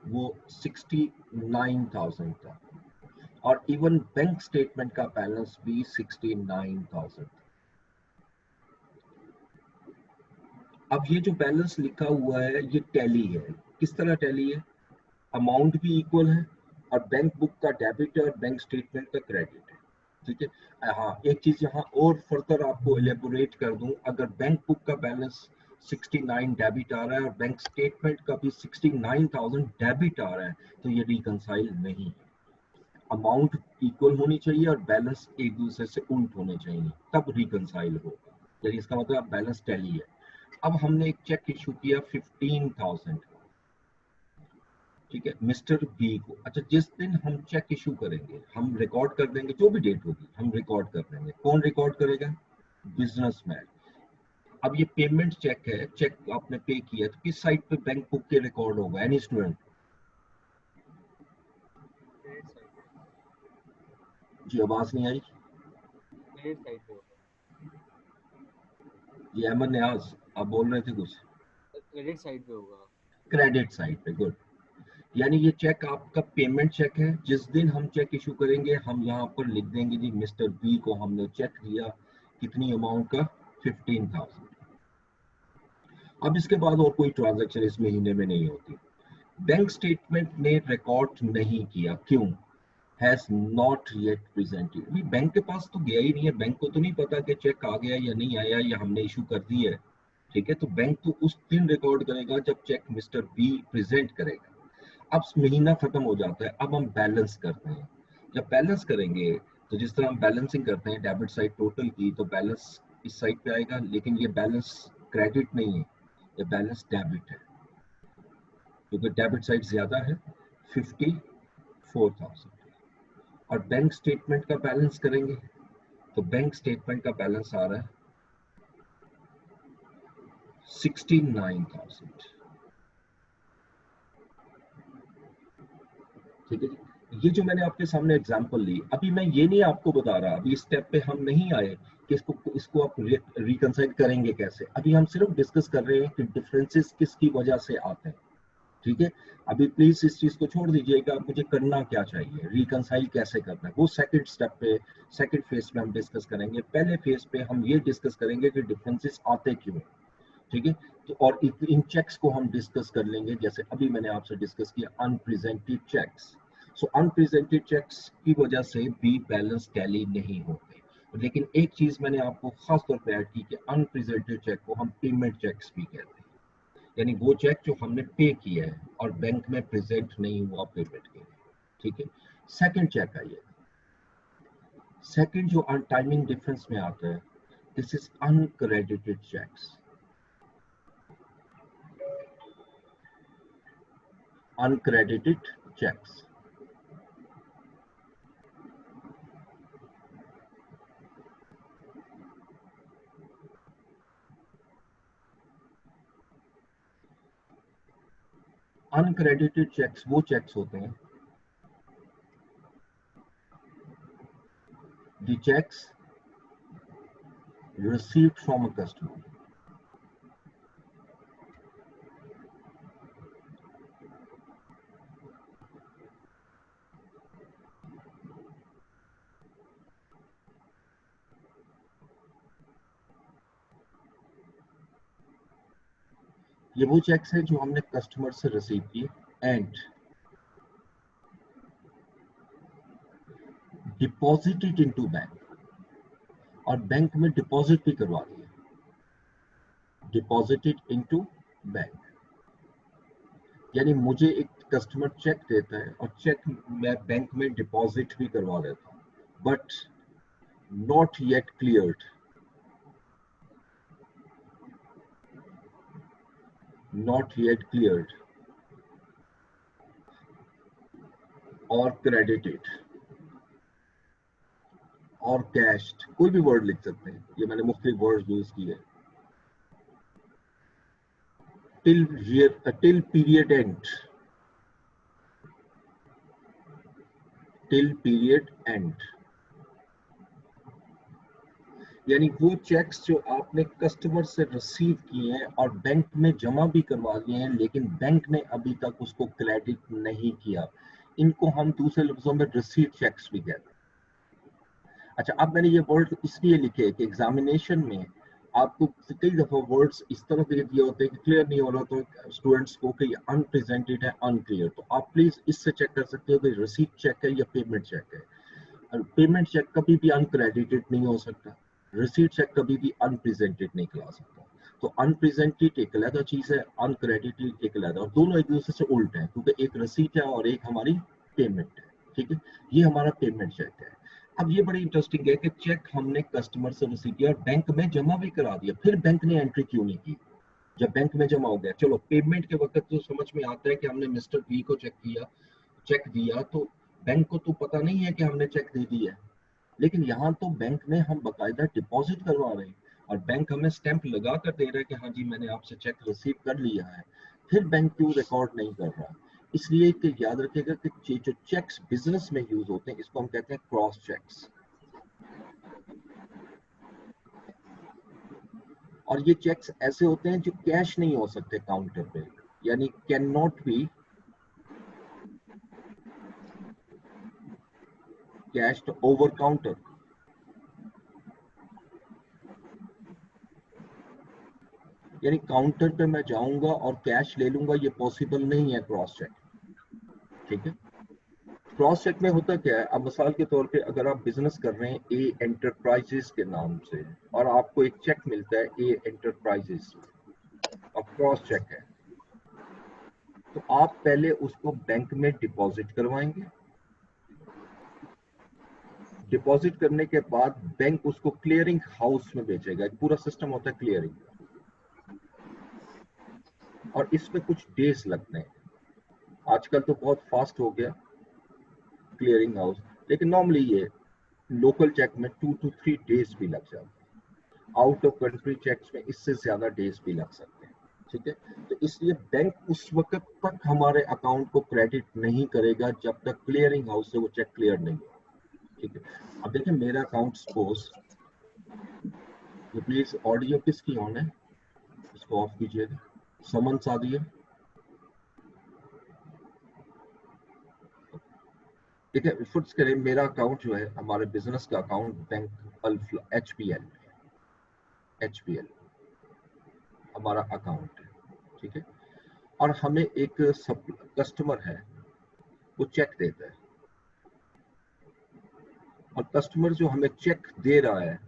[SPEAKER 2] वो 69,000 था, और इवन बैंक स्टेटमेंट का बैलेंस भी 69,000। अब ये जो बैलेंस लिखा हुआ है ये टैली है। किस तरह टैली है? अमाउंट भी इक्वल है और बैंक बुक का डेबिट है और बैंक स्टेटमेंट का क्रेडिट है। ठीक है, हाँ एक चीज यहाँ और फर्दर आपको एलेबोरेट कर दूं, अगर बैंक बुक का बैलेंस 69 डेबिट आ रहा है और बैंक स्टेटमेंट का भी 69,000 डेबिट आ रहा है, तो ये रिकंसाइल नहीं है। अमाउंट इक्वल होनी चाहिए और बैलेंस एक दूसरे से उल्ट होने चाहिए, तब रिकंसाइल होगा। यानी इसका मतलब बैलेंस टैली है। अब हमने एक चेक इशू किया 15,000, ठीक है, मिस्टर बी को। अच्छा, जिस दिन हम चेक इशू करेंगे हम रिकॉर्ड कर देंगे, जो भी डेट होगी हम रिकॉर्ड कर देंगे। कौन रिकॉर्ड करेगा? बिजनेसमैन। अब ये पेमेंट चेक है, चेक आपने पे किया, तो किस साइड पे बैंक बुक के रिकॉर्ड होगा? Any student? जी आवाज नहीं आई। ये अहमद नियाज आप बोल रहे थे कुछ?
[SPEAKER 5] क्रेडिट साइड पे होगा।
[SPEAKER 2] क्रेडिट साइड पे, गुड। यानी ये चेक आपका पेमेंट चेक है। जिस दिन हम चेक इशू करेंगे हम यहाँ पर लिख देंगे जी मिस्टर बी को हमने चेक दिया, कितनी अमाउंट का, 15,000। अब इसके बाद और कोई ट्रांजैक्शन इस महीने में नहीं होती। बैंक स्टेटमेंट ने रिकॉर्ड नहीं किया, क्यों? Has not yet presented. अभी बैंक के पास तो गया ही नहीं है, बैंक को तो नहीं पता कि चेक आ गया या नहीं आया या हमने इशू कर दी है। ठीक है, तो बैंक तो उस दिन रिकॉर्ड करेगा जब चेक मिस्टर बी प्रेजेंट करेगा। अब महीना खत्म हो जाता है, अब हम बैलेंस करते हैं। जब बैलेंस करेंगे तो जिस तरह हम बैलेंसिंग करते हैं डेबिट साइड टोटल की, तो बैलेंस इस साइड पे आएगा, लेकिन ये बैलेंस क्रेडिट नहीं है, ये बैलेंस डेबिट है, क्योंकि डेबिट साइड ज्यादा है 54,000। और बैंक स्टेटमेंट का बैलेंस करेंगे तो बैंक स्टेटमेंट का बैलेंस आ रहा है 69,000। ठीक है जी, ये जो मैंने आपके सामने एग्जांपल ली, अभी मैं ये नहीं आपको बता रहा, अभी इस स्टेप पे हम नहीं आए कि इसको आप रिकंसाइल करेंगे कैसे। अभी हम सिर्फ डिस्कस कर रहे हैं कि डिफरेंसेस किसकी वजह से आते हैं। ठीक है, अभी प्लीज इस चीज को छोड़ दीजिएगा, मुझे करना क्या चाहिए, रिकंसाइल कैसे करना है, वो सेकंड स्टेप पे, सेकंड फेज में हम डिस्कस करेंगे। पहले फेज पे हम ये डिस्कस करेंगे कि डिफरेंसेस आते क्यों। ठीक है, तो और इन चेक्स को हम डिस्कस कर लेंगे, जैसे अभी मैंने आपसे डिस्कस किया अनप्रेजेंटेड चेक्स। सो अनप्रेजेंटेड चेक्स की वजह से भी बैलेंस टैली नहीं होते। लेकिन एक चीज मैंने आपको खास तौर पे ऐड की कि अनप्रेजेंटेड चेक को हम पेमेंट चेक्स भी कहते हैं, यानी वो चेक जो हमने पे किया है और बैंक में प्रेजेंट नहीं हुआ पेमेंट के लिए। ठीक है, सेकंड चेक आइए, सेकंड जो टाइमिंग डिफरेंस में आता है, this is uncredited cheques. uncredited checks. Uncredited checks वो checks होते हैं, the checks received from a customer. ये वो चेक्स है जो हमने कस्टमर से रिसीव किए एंड डिपॉजिटेड इनटू बैंक, और बैंक में डिपॉजिट भी करवा दिया, डिपॉजिटेड इनटू बैंक। यानी मुझे एक कस्टमर चेक देता है और चेक मैं बैंक में डिपॉजिट भी करवा देता हूँ, but not yet cleared, not yet cleared or credited और cashed, कोई भी वर्ड लिख सकते हैं, ये मैंने मुख्तलिफ वर्ड यूज किए। till period end, till period end, यानी वो चेक्स जो आपने कस्टमर से रिसीव किए हैं और बैंक में जमा भी करवा दिए हैं, लेकिन बैंक ने अभी तक उसको क्रेडिट नहीं किया, इनको हम दूसरे लफ्जों में रिसीट चेक्स भी कहते हैं। अच्छा, अब मैंने ये वर्ड इसलिए लिखे कि एग्जामिनेशन में आपको कई दफा वर्ड्स इस तरह के दिए होते हैं कि क्लियर नहीं हो रहा तो स्टूडेंट्स को कि अनप्रेजेंटेड है, अनक्लियर, तो आप प्लीज इससे चेक कर सकते हो कि रिसीट चेक है या पेमेंट चेक है। पेमेंट चेक कभी भी अनक्रेडिटेड नहीं हो सकता, रिसीट चेक कभी भी अनप्रेजेंटेड नहीं करा सकता। तो अनप्रेजेंटेड एक अलग चीज है, अनक्रेडिटेड एक अलग, और दोनों एक दूसरे से उल्टे हैं, क्योंकि एक रिसीट है और एक हमारी पेमेंट है। ठीक है, ये हमारा पेमेंट चेक है। अब ये बड़ी इंटरेस्टिंग है कि चेक हमने कस्टमर से रिसीव किया और बैंक में जमा भी करा दिया, फिर बैंक ने एंट्री क्यों नहीं की? जब बैंक में जमा हो गया, चलो पेमेंट के वक्त तो समझ में आता है कि हमने मिस्टर बी को चेक किया, चेक दिया, तो बैंक को तो पता नहीं है कि हमने चेक दे दिया, लेकिन यहाँ तो बैंक में हम बकायदा डिपॉजिट करवा रहे हैं और बैंक हमें स्टैंप लगा कर दे रहा है कि हाँ जी मैंने आपसे चेक रिसीव कर लिया है, फिर बैंक क्यों रिकॉर्ड नहीं कर रहा? इसलिए कि याद रखिएगा कि जो चेक्स बिजनेस में यूज होते हैं इसको हम कहते हैं क्रॉस चेक्स, और ये चेक्स ऐसे होते हैं जो कैश नहीं हो सकते काउंटर पे, यानी कैन नॉट बी कैश तो ओवर काउंटर, यानी काउंटर पे मैं जाऊंगा और कैश ले लूंगा, ये पॉसिबल नहीं है क्रॉस चेक। ठीक है, क्रॉस चेक में होता क्या है, अब मिसाल के तौर पे अगर आप बिजनेस कर रहे हैं ए एंटरप्राइजेस के नाम से और आपको एक चेक मिलता है ए एंटरप्राइजेस और क्रॉस चेक है, तो आप पहले उसको बैंक में डिपॉजिट करवाएंगे। डिपॉजिट करने के बाद बैंक उसको क्लियरिंग हाउस में बेचेगा। एक पूरा सिस्टम होता है क्लियरिंग, और इसमें कुछ डेज लगते हैं। आजकल तो बहुत फास्ट हो गया क्लियरिंग हाउस, लेकिन नॉर्मली ये लोकल चेक में 2 to 3 डेज भी लग जाते हैं। आउट ऑफ कंट्री चेक्स में इससे ज्यादा डेज भी लग सकते हैं। ठीक है, तो इसलिए बैंक उस वक्त तक हमारे अकाउंट को क्रेडिट नहीं करेगा जब तक क्लियरिंग हाउस से वो चेक क्लियर नहीं हो। ठीक है, अब देखिए मेरा अकाउंट सपोज, प्लीज ऑडियो किसकी ऑन है, इसको ऑफ कीजिएगा। समन्स आ गई है, ठीक है। फुट्स करें, मेरा अकाउंट जो है हमारे बिजनेस का अकाउंट बैंक एचपीएल हमारा अकाउंट है। ठीक है, और हमें एक कस्टमर है, वो चेक देता है, और कस्टमर जो हमें चेक दे रहा है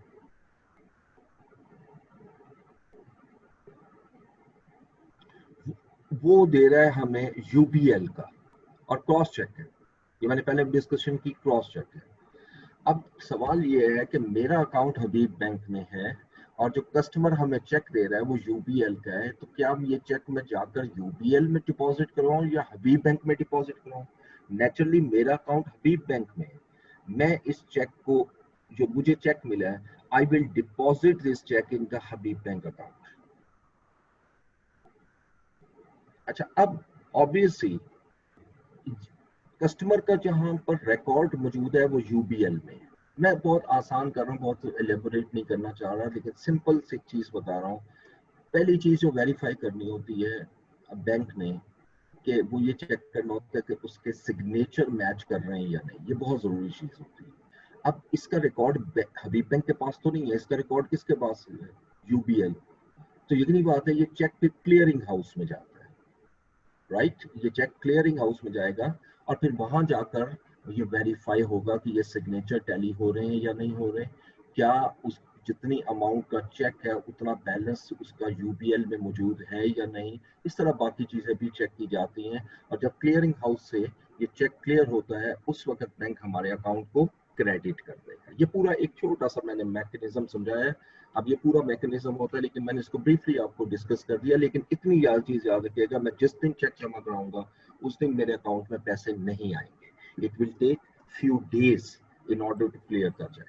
[SPEAKER 2] वो दे रहा है हमें यूबीएल का, और क्रॉस चेक है। ये मैंने पहले डिस्कशन की, क्रॉस चेक है। अब सवाल ये है कि मेरा अकाउंट हबीब बैंक में है और जो कस्टमर हमें चेक दे रहा है वो यूबीएल का है, तो क्या ये चेक मैं जाकर यूबीएल में डिपॉजिट करवाऊं या हबीब बैंक में डिपॉजिट करवाऊं? नेचुरली मेरा अकाउंट हबीब बैंक में है, मैं इस चेक को, जो मुझे चेक मिला है, I will deposit this cheque in the Habib Bank account. अच्छा, अब ऑब्वियसली कस्टमर का जहां पर रिकॉर्ड मौजूद है वो यूबीएल में है। मैं बहुत आसान कर रहा हूँ, बहुत एलेबोरेट नहीं करना चाह रहा, लेकिन सिंपल सी चीज बता रहा हूँ। पहली चीज जो वेरीफाई करनी होती है बैंक ने, कि वो ये चेक करना होता है कि उसके सिग्नेचर मैच कर रहे हैं या नहीं। ये बहुत जरूरी चीज होती है। अब इसका रिकॉर्ड हबीब बैंक के पास तो नहीं है, इसका रिकॉर्ड किसके पास है? यूबीएल। तो यकीनी बात है ये चेक फिर क्लियरिंग हाउस में जाता है, राइट? ये चेक क्लियरिंग हाउस में जाएगा और फिर वहां जाकर ये वेरीफाई होगा कि ये सिग्नेचर टैली हो रहे हैं या नहीं हो रहे, क्या उस जितनी अमाउंट का चेक है उतना बैलेंस उसका यूबीएल में मौजूद है या नहीं। इस तरह बाकी चीजें भी चेक की जाती हैं, और जब क्लियरिंग हाउस से ये चेक क्लियर होता है उस वक्त बैंक हमारे अकाउंट को क्रेडिट कर देगा। ये पूरा एक छोटा सा मैंने मैकेनिज्म समझाया है। अब ये पूरा मैकेनिज्म होता है, लेकिन मैंने इसको ब्रीफली आपको डिस्कस कर दिया। लेकिन इतनी चीज याद रखिएगा, मैं जिस दिन चेक जमा कराऊंगा उस दिन मेरे अकाउंट में पैसे नहीं आएंगे। It will take few days in order to clear the cheque.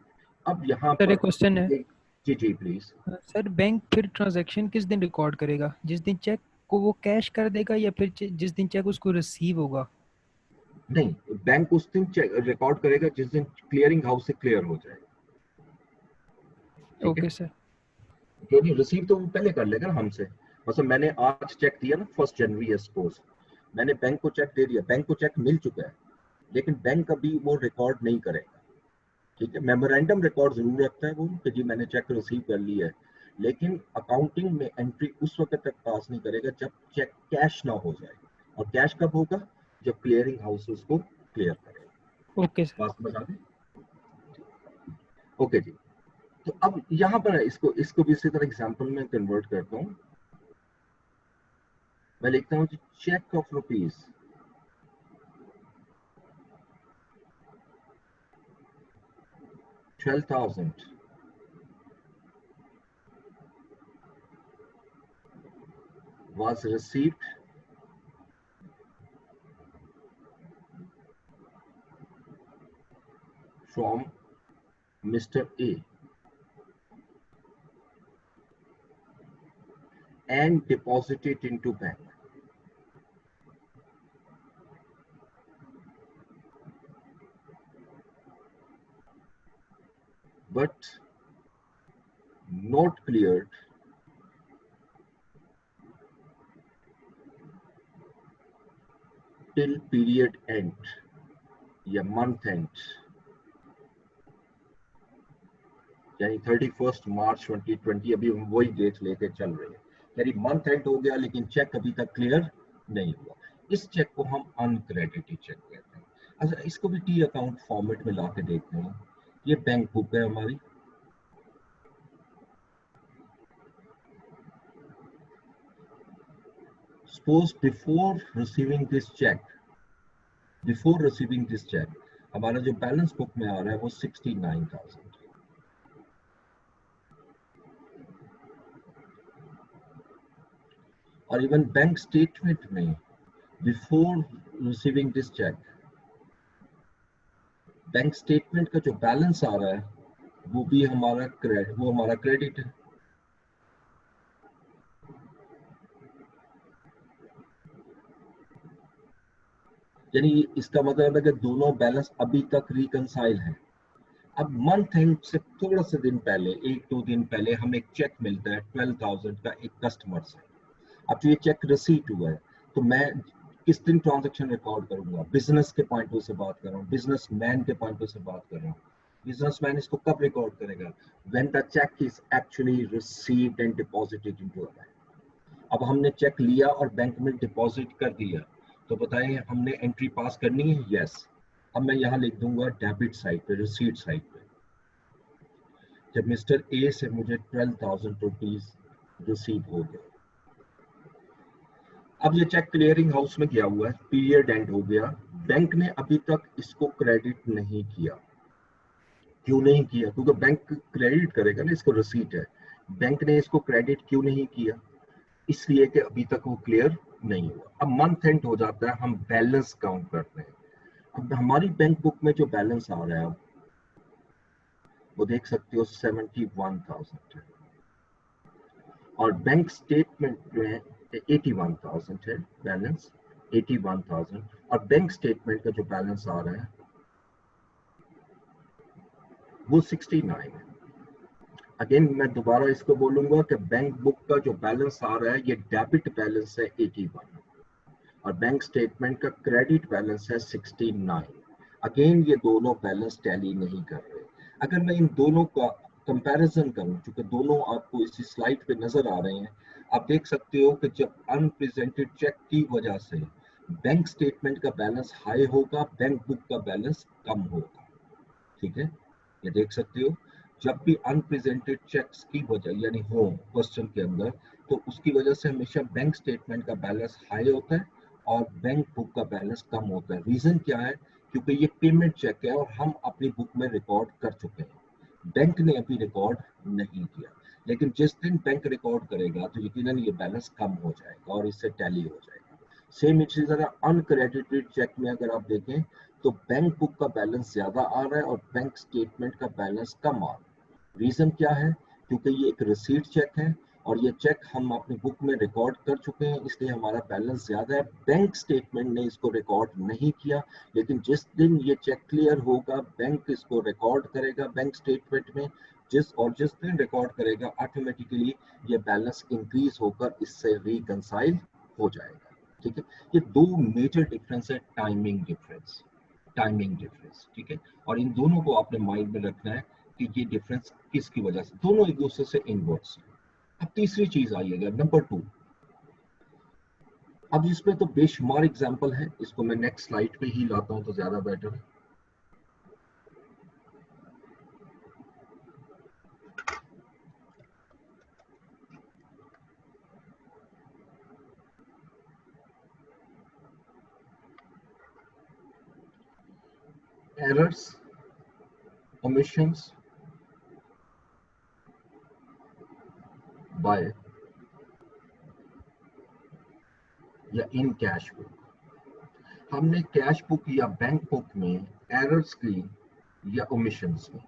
[SPEAKER 2] अब यहाँ
[SPEAKER 5] सर
[SPEAKER 2] पर
[SPEAKER 5] एक क्वेश्चन है।
[SPEAKER 2] जी जी प्लीज।
[SPEAKER 5] सर बैंक फिर ट्रांजैक्शन किस दिन रिकॉर्ड करेगा? जिस दिन चेक को वो कैश कर देगा या फिर जिस दिन चेक उसको रिसीव होगा?
[SPEAKER 2] नहीं, बैंक उस दिन रिकॉर्ड करेगा जिस दिन क्लियरिंग हाउस से क्लियर हो जाएगा। ठीक है,
[SPEAKER 5] ओके सर।
[SPEAKER 2] क्योंकि रिसीव तो वो पहले कर लेगा ना हमसे। मतलब मैंने आज चेक दिया ना 1 जनवरी है सपोज, मैंने बैंक को चेक दे दिया, बैंक को चेक मिल चुका है, लेकिन बैंक अभी वो रिकॉर्ड नहीं करेगा। ठीक है, मेमोरेंडम रिकॉर्ड जरूर रखता है वो कि जी मैंने चेक रिसीव कर लिया है, लेकिन अकाउंटिंग में एंट्री उस वक्त तक पास नहीं करेगा जब चेक कैश ना हो जाए। और कैश कब होगा? जब क्लियरिंग हाउस उसको क्लियर करेगा।
[SPEAKER 5] Okay sir.
[SPEAKER 2] बात समझ आ गई? ओके जी। तो अब यहाँ पर इसको इसको भी इसी तरह एग्जांपल में कन्वर्ट करता हूँ। मैं लिखता हूँ cheque of rupees 12,000 was received from Mr. A and deposited into bank. But not cleared till period end या month end यानी 31 मार्च 2020 अभी हम वही डेट लेके चल रहे हैं, यानी मंथ एंड हो गया लेकिन चेक अभी तक क्लियर नहीं हुआ। इस चेक को हम अनक्रेडिटेड चेक कहते हैं। अच्छा, इसको भी टी अकाउंट फॉर्मेट में ला के देखते हैं। ये बैंक बुक है हमारी, suppose before receiving this cheque हमारा जो बैलेंस बुक में आ रहा है वो 69,000। और इवन बैंक स्टेटमेंट में before receiving this cheque bank statement का जो बैलेंस आ रहा है वो भी हमारा क्रेडिट है। यानी इसका मतलब है कि दोनों बैलेंस अभी तक रिकंसाइल है। अब मंथ एंड से थोड़ा सा दिन पहले, 1-2 दिन पहले हमें एक चेक मिलता है 12,000 का एक कस्टमर से। अब जो ये चेक रिसीट हुआ है तो मैं किस दिन ट्रांजैक्शन रिकॉर्ड करूंगा? बिजनेस के पॉइंट ऑफ व्यू से बात कर रहा हूँ, बिजनेसमैन के पॉइंट ऑफ व्यू से बात कर रहा हूँ। बिजनेसमैन इसको कब रिकॉर्ड करेगा? When the cheque is actually received and deposited into a bank. अब हमने चेक लिया और बैंक में डिपॉजिट कर दिया, तो बताएं हमने एंट्री पास करनी है? यस। अब मैं यहाँ लिख दूंगा डेबिट साइड पे, रिसीट साइड पे, जब मिस्टर ए से मुझे 12,000 रुपीज रिसीव हो गए। अब ये चेक क्लियरिंग हाउस में गया हुआ है, पीरियड एंड हो गया, बैंक ने अभी तक इसको क्रेडिट नहीं किया। क्यों नहीं किया? क्योंकि बैंक क्रेडिट करेगा ना, इसको रिसीट है। बैंक ने इसको क्रेडिट क्यों नहीं किया? इसलिए कि अभी तक वो क्लियर नहीं हुआ। अब मंथ एंड हो जाता है, हम बैलेंस काउंट करते हैं। अब हमारी बैंक बुक में जो बैलेंस आ रहा है वो देख सकते हो 71,000 है, और बैंक स्टेटमेंट में 81,000 है बैलेंस, 81,000, और बैंक स्टेटमेंट का जो बैलेंस आ रहा है वो 69 है। अगेन मैं दोबारा इसको बोलूंगा कि बैंक बुक का जो बैलेंस आ रहा है ये डेबिट बैलेंस है 81, और बैंक स्टेटमेंट का क्रेडिट बैलेंस है 69। अगेन ये दोनों बैलेंस टैली नहीं कर रहे। अगर मैं इन दोनों का कंपैरिजन करूं, क्योंकि दोनों आपको इसी स्लाइड पे नजर आ रहे हैं, आप देख सकते हो कि जब अनप्रेजेंटेड चेक की वजह से बैंक स्टेटमेंट का बैलेंस हाई होगा, बैंक बुक का बैलेंस कम होगा। ठीक है, ये देख सकते हो, जब भी अनप्रेजेंटेड चेक्स की वजह यानी हो क्वेश्चन के अंदर, तो उसकी वजह से हमेशा बैंक स्टेटमेंट का बैलेंस हाई होता है और बैंक बुक का बैलेंस कम होता है। रीजन क्या है? क्योंकि ये पेमेंट चेक है और हम अपनी बुक में रिकॉर्ड कर चुके हैं, बैंक ने अभी रिकॉर्ड नहीं किया। लेकिन जिस दिन बैंक रिकॉर्ड करेगा तो यकीनन ये बैलेंस कम हो जाएगा और इससे टैली हो जाएगा। सेम इसी तरह अनक्रेडिटेड चेक में अगर आप देखें तो बैंक बुक का बैलेंस ज्यादा आ रहा है और बैंक स्टेटमेंट का बैलेंस कम आ रहा है। रीजन क्या है? क्योंकि ये एक रिसीट चेक है और ये चेक हम अपनी बुक में रिकॉर्ड कर चुके हैं, इसलिए हमारा बैलेंस ज्यादा है। बैंक स्टेटमेंट ने इसको रिकॉर्ड नहीं किया, लेकिन जिस दिन ये चेक क्लियर होगा बैंक इसको रिकॉर्ड करेगा बैंक स्टेटमेंट में। जिस दिन रिकॉर्ड करेगा ऑटोमेटिकली ये बैलेंस इंक्रीज होकर इससे रिकंसाइल हो जाएगा। ठीक है, ये दो मेजर डिफरेंस है, टाइमिंग डिफरेंस। ठीक है, और इन दोनों को आपने माइंड में रखना है कि ये डिफरेंस किसकी वजह से, दोनों एक दूसरे से इनवर्स है। अब तीसरी चीज आइएगा, नंबर 2। अब इसमें तो बेशुमार एग्जांपल है, इसको मैं नेक्स्ट स्लाइड पे ही लाता हूं तो ज्यादा बेटर है। एरर्स, omissions by या इन कैश बुक। हमने कैश बुक या बैंक बुक में एरर्स की या ओमिशंस की,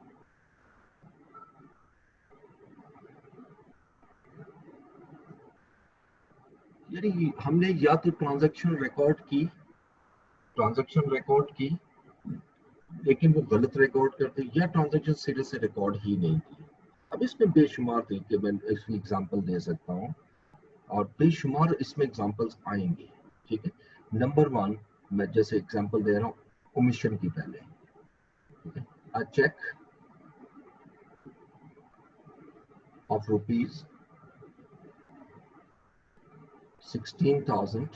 [SPEAKER 2] यानी हमने या तो ट्रांजैक्शन रिकॉर्ड की लेकिन वो गलत रिकॉर्ड करते, या ट्रांजैक्शन सिरे से रिकॉर्ड ही नहीं की। अब इसमें बेशुमार तरीके मैं इसमें एग्जांपल दे सकता हूँ और बेशुमार इसमें एग्जांपल्स आएंगे। ठीक है, नंबर 1 मैं जैसे एग्जांपल दे रहा हूँ ओमिशन की पहले। ठीक है, अ check of rupees 16,000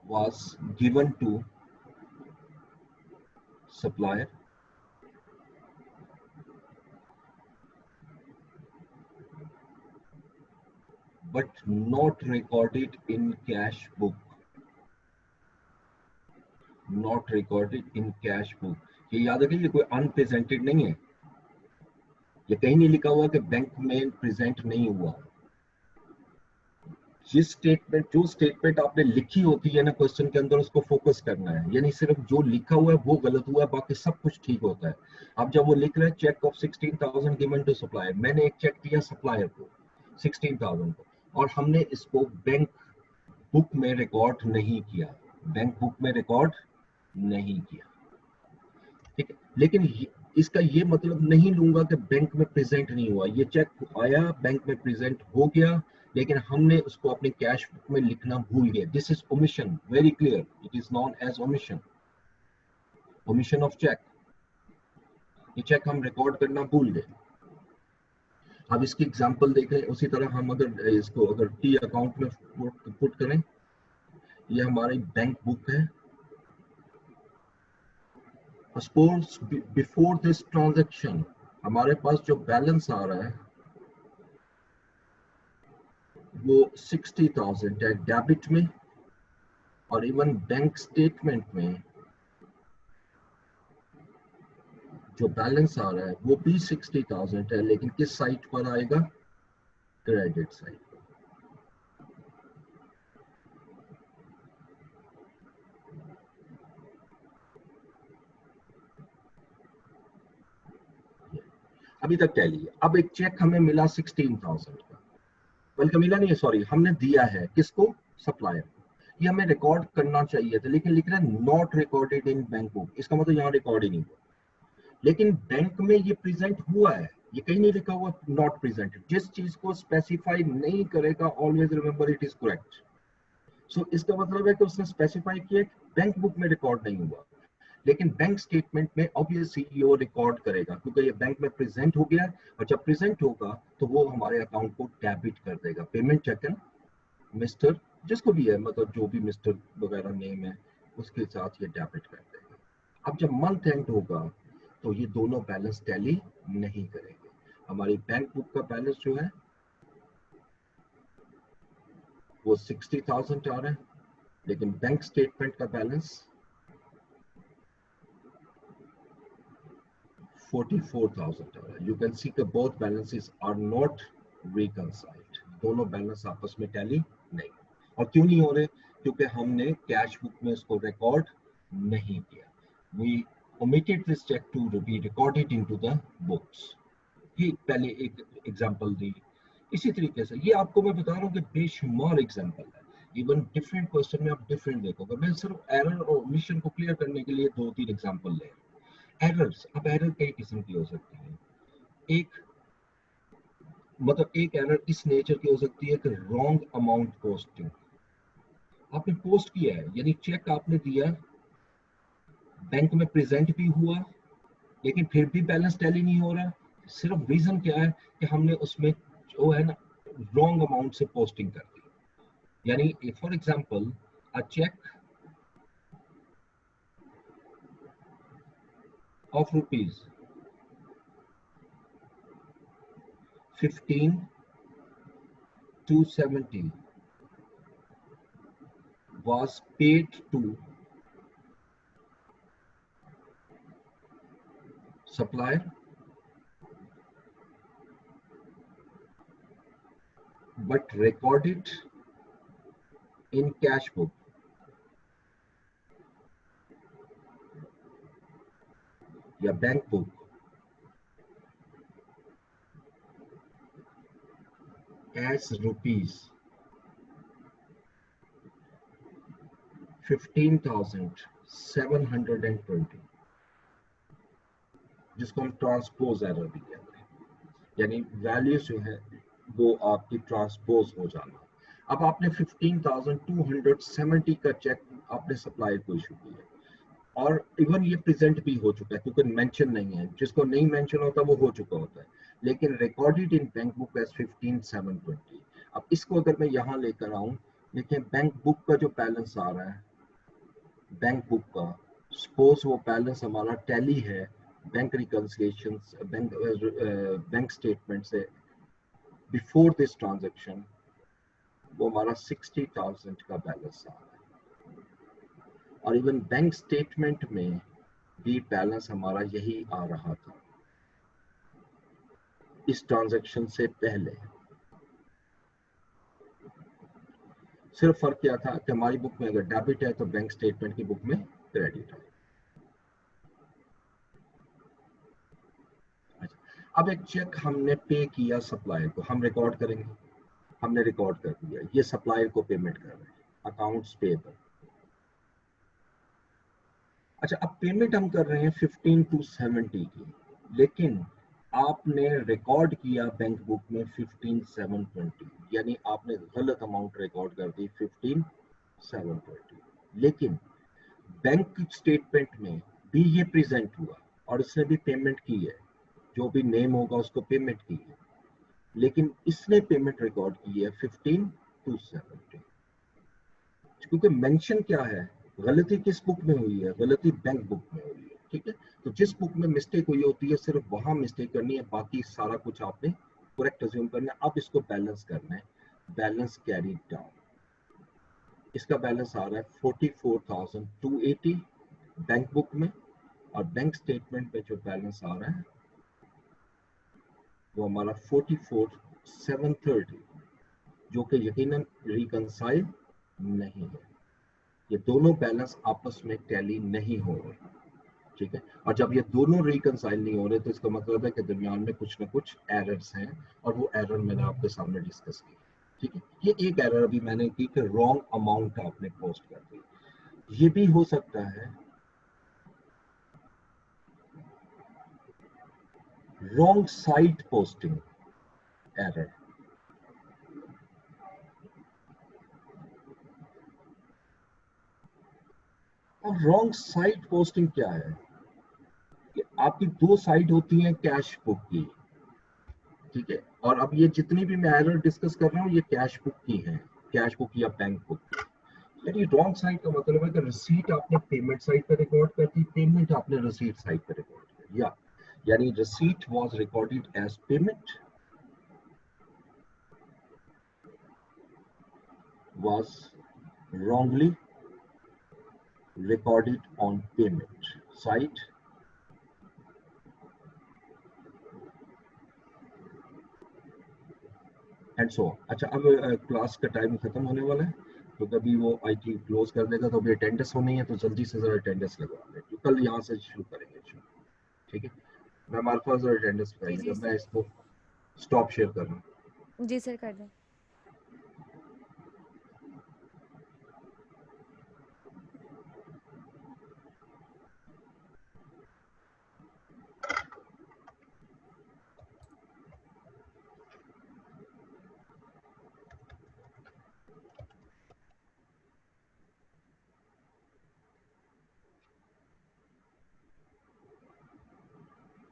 [SPEAKER 2] was given to supplier but not recorded in cash book. Not recorded in cash book. ये याद रखिए, ये कोई अनप्रेजेंटेड नहीं है, ये कहीं नहीं लिखा हुआ कि बैंक में प्रेजेंट नहीं हुआ। जिस स्टेटमेंट, जो स्टेटमेंट आपने लिखी होती है ना क्वेश्चन के अंदर, उसको फोकस करना है, यानी सिर्फ जो लिखा हुआ है वो गलत हुआ है, बाकी सब कुछ ठीक होता है। अब जब वो लिख रहे हैं cheque of 16,000 given to supplier, मैंने एक चेक दिया सप्लायर को 16,000 को, और हमने इसको बैंक बुक में रिकॉर्ड नहीं किया, बैंक बुक में रिकॉर्ड नहीं किया, ठीक है। लेकिन इसका ये मतलब नहीं लूंगा कि बैंक में प्रेजेंट नहीं हुआ। ये चेक आया, बैंक में प्रेजेंट हो गया, लेकिन हमने उसको अपने कैश बुक में लिखना भूल गए। This is omission, very clear, it is known as omission, omission of cheque. ये चेक हम रिकॉर्ड करना भूल गए। अब इसकी एग्जांपल देखें, उसी तरह हम अगर इसको अगर टी अकाउंट में पुट करें, ये हमारी बैंक बुक है। सपोज बिफोर दिस ट्रांजैक्शन हमारे पास जो बैलेंस आ रहा है वो 60,000 है डेबिट में, और इवन बैंक स्टेटमेंट में जो बैलेंस आ रहा है वो भी 60,000 है, लेकिन किस साइड पर आएगा? क्रेडिट साइड पर। अभी तक कह लीजिए। अब एक चेक हमें मिला 16,000 का, बल्कि मिला नहीं है, सॉरी, हमने दिया है किसको? सप्लायर। ये हमें रिकॉर्ड करना चाहिए था, लेकिन लिख रहे हैं not recorded in bank book. इसका मतलब यहाँ रिकॉर्ड ही नहीं हुआ, लेकिन बैंक में ये प्रेजेंट हुआ है, ये कहीं नहीं लिखा हुआ नॉट प्रेजेंटेड। जिस चीज को स्पेसिफाई नहीं करेगा, always remember it is correct. So इसका मतलब है कि उसने स्पेसिफाई किया बैंक बुक में रिकॉर्ड नहीं हुआ, लेकिन बैंक स्टेटमेंट में ऑब्वियसली वो रिकॉर्ड करेगा, क्योंकि ये बैंक में प्रेजेंट हो गया, और जब प्रेजेंट होगा तो वो हमारे अकाउंट को डेबिट कर देगा। पेमेंट चेक मिस्टर जिसको भी है, मतलब जो भी मिस्टर वगैरह नेम है उसके साथ ये डेबिट कर देगा। अब जब मंथ एंड होगा तो ये दोनों बैलेंस टैली नहीं करेंगे। हमारी बैंक बुक का बैलेंस जो है वो 60,000 आ रहा है, लेकिन बैंक स्टेटमेंट का बैलेंस 44,000 आ रहा है। यू कैन सी कि बोथ बैलेंसेस आर नॉट रिकंसाइल्ड, दोनों बैलेंस आपस में टैली नहीं। और क्यों नहीं हो रहे? क्योंकि हमने कैश बुक में इसको रिकॉर्ड नहीं किया। We omitted this check to be recorded into the books। ये पहले एक एग्जांपल दी। इसी तरीके से ये आपको मैं बता रहा हूँ कि बेशुमार एग्जांपल है, इवन डिफरेंट क्वेश्चन में आप डिफरेंट देखोगे। मैं सिर्फ एरर और ओमिशन को क्लियर करने के लिए 2-3 एग्जांपल ले। एरर्स, अब एरर कई किस्म की हो सकती है। एक मतलब एक एरर इस नेचर की हो सकती है कि रॉन्ग अमाउंट पोस्टिंग। आपने पोस्ट किया है, यानी चेक आपने दिया, बैंक में प्रेजेंट भी हुआ, लेकिन फिर भी बैलेंस टैली नहीं हो रहा। सिर्फ रीजन क्या है कि हमने उसमें जो है ना रॉन्ग अमाउंट से पोस्टिंग कर दी। यानी for example a cheque of rupees 15,270 was paid to supplier but recorded in cash book या बैंक बुक as rupees 15,720, जिसको हम ट्रांसपोज एरर भी कहते हैं, यानी वैल्यू जो है वो आपकी ट्रांसपोज हो जाना। अब आपने 15,270 का चेक आपने सप्लायर को इशू किया, और इवन ये प्रेजेंट भी हो चुका है क्योंकि मेंशन नहीं है, जिसको नहीं मेंशन होता वो हो चुका होता है, लेकिन recorded in bank book as 15,720। अब इसको अगर मैं यहाँ लेकर आऊं, देखिए बैंक बुक का जो बैलेंस आ रहा है, बैंक बुक का सपोज वो बैलेंस हमारा टैली है बैंक रिकंसिलिएशन बैंक स्टेटमेंट से बिफोर दिस ट्रांजैक्शन, वो हमारा 60,000 का बैलेंस आ रहा है, और इवन बैंक स्टेटमेंट में भी बैलेंस हमारा यही आ रहा था इस ट्रांजैक्शन से पहले। सिर्फ फर्क क्या था कि हमारी बुक में अगर डेबिट है तो बैंक स्टेटमेंट की बुक में क्रेडिट है। अच्छा, अब एक चेक हमने पे किया सप्लायर को, हम रिकॉर्ड करेंगे, हमने रिकॉर्ड कर दिया, ये सप्लायर को पेमेंट कर रहे हैं, अकाउंट्स पेएबल। अच्छा, अब पेमेंट हम कर रहे हैं 15 to 70 की, लेकिन आपने रिकॉर्ड किया बैंक बुक में 15,720, यानी आपने गलत अमाउंट रिकॉर्ड कर दी 15,720, लेकिन बैंक स्टेटमेंट में भी ये प्रेजेंट हुआ और इसने भी पेमेंट की है, जो भी नेम होगा उसको पेमेंट की है, लेकिन इसने पेमेंट रिकॉर्ड की है 15 to 70, क्योंकि मेंशन क्या है, गलती किस बुक में हुई है, गलती बैंक बुक में हुई है, ठीक है। तो जिस बुक में मिस्टेक हुई होती है सिर्फ वहां मिस्टेक करनी है, बाकी सारा कुछ आपने करेक्ट अज्यूम करना है। अब इसको बैलेंस करना है, बैलेंस कैरी डाउन, इसका बैलेंस आ रहा है 44,280 बैंक बुक में, और बैंक स्टेटमेंट में जो बैलेंस आ रहा है वो हमारा 44,730, जो कि यकीनन रिकंसाइल नहीं है, ये दोनों बैलेंस आपस में टैली नहीं हो रहे, ठीक है। और जब ये दोनों रिकंसाइल नहीं हो रहे तो इसका मतलब है कि दरमियान में कुछ ना कुछ एरर्स हैं, और वो एरर मैंने आपके सामने डिस्कस की, ठीक है। ये एक एरर अभी मैंने की कि रॉन्ग अमाउंट आपने पोस्ट कर दी, ये भी हो सकता है रॉन्ग साइट पोस्टिंग एरर। और रॉन्ग साइट पोस्टिंग क्या है कि आपकी दो साइट होती हैं कैश बुक की, ठीक है, और अब ये जितनी भी मैं एरर डिस्कस कर रहा हूँ ये कैश बुक की है, कैश बुक या बैंक बुक की। यानी रॉन्ग साइड का मतलब है कि रिसीट आपने पेमेंट साइड पे रिकॉर्ड कर दी, पेमेंट आपने रिसीट साइड पे रिकॉर्ड कर दिया, यानी receipt was recorded as payment, was wrongly recorded on payment side, and so. अच्छा, अब क्लास का टाइम खत्म होने वाला है, तो कभी वो आईटी क्लोज कर देगा, तो अभी अटेंडेंस होनी है, तो जल्दी से जरा अटेंडेंस लगवा लें, तो कल यहाँ से शुरू करेंगे, ठीक है। मैं हमारे पास अटेंडेंस बताइएगा, मैं इसको स्टॉप शेयर कर रहा हूँ।
[SPEAKER 3] जी सर, कर दें।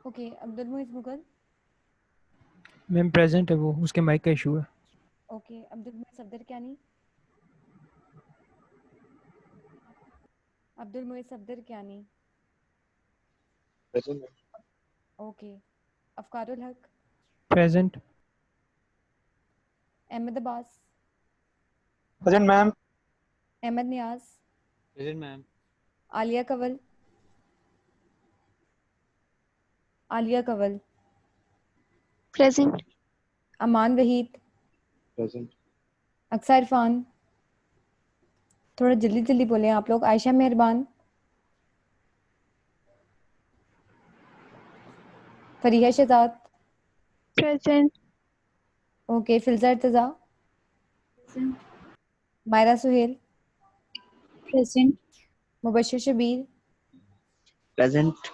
[SPEAKER 3] Okay, Abdul Muiz Mughal.
[SPEAKER 5] Ma'am present है, वो उसके माइक का इशू है।
[SPEAKER 3] Okay, Abdul Muiz Safdar Kiyani. Abdul Muiz Safdar Kiyani. Okay, Afkarul Haq.
[SPEAKER 5] Present.
[SPEAKER 3] Ahmad Abbas.
[SPEAKER 6] Present ma'am.
[SPEAKER 3] Ahmad Niaz.
[SPEAKER 6] Present ma'am.
[SPEAKER 3] Aliya Kanwal. Aliya Kanwal.
[SPEAKER 7] Present.
[SPEAKER 3] Aman Waheed.
[SPEAKER 6] Present.
[SPEAKER 3] Aqsa Irfan. थोड़ा जल्दी जल्दी बोलें आप लोग। Ayesha Meherban. Fariha Shahzad.
[SPEAKER 7] Present.
[SPEAKER 3] Okay, Filza Irtaza. Myra Suhail.
[SPEAKER 7] Present.
[SPEAKER 3] Mubashir Shabbir.
[SPEAKER 6] Present.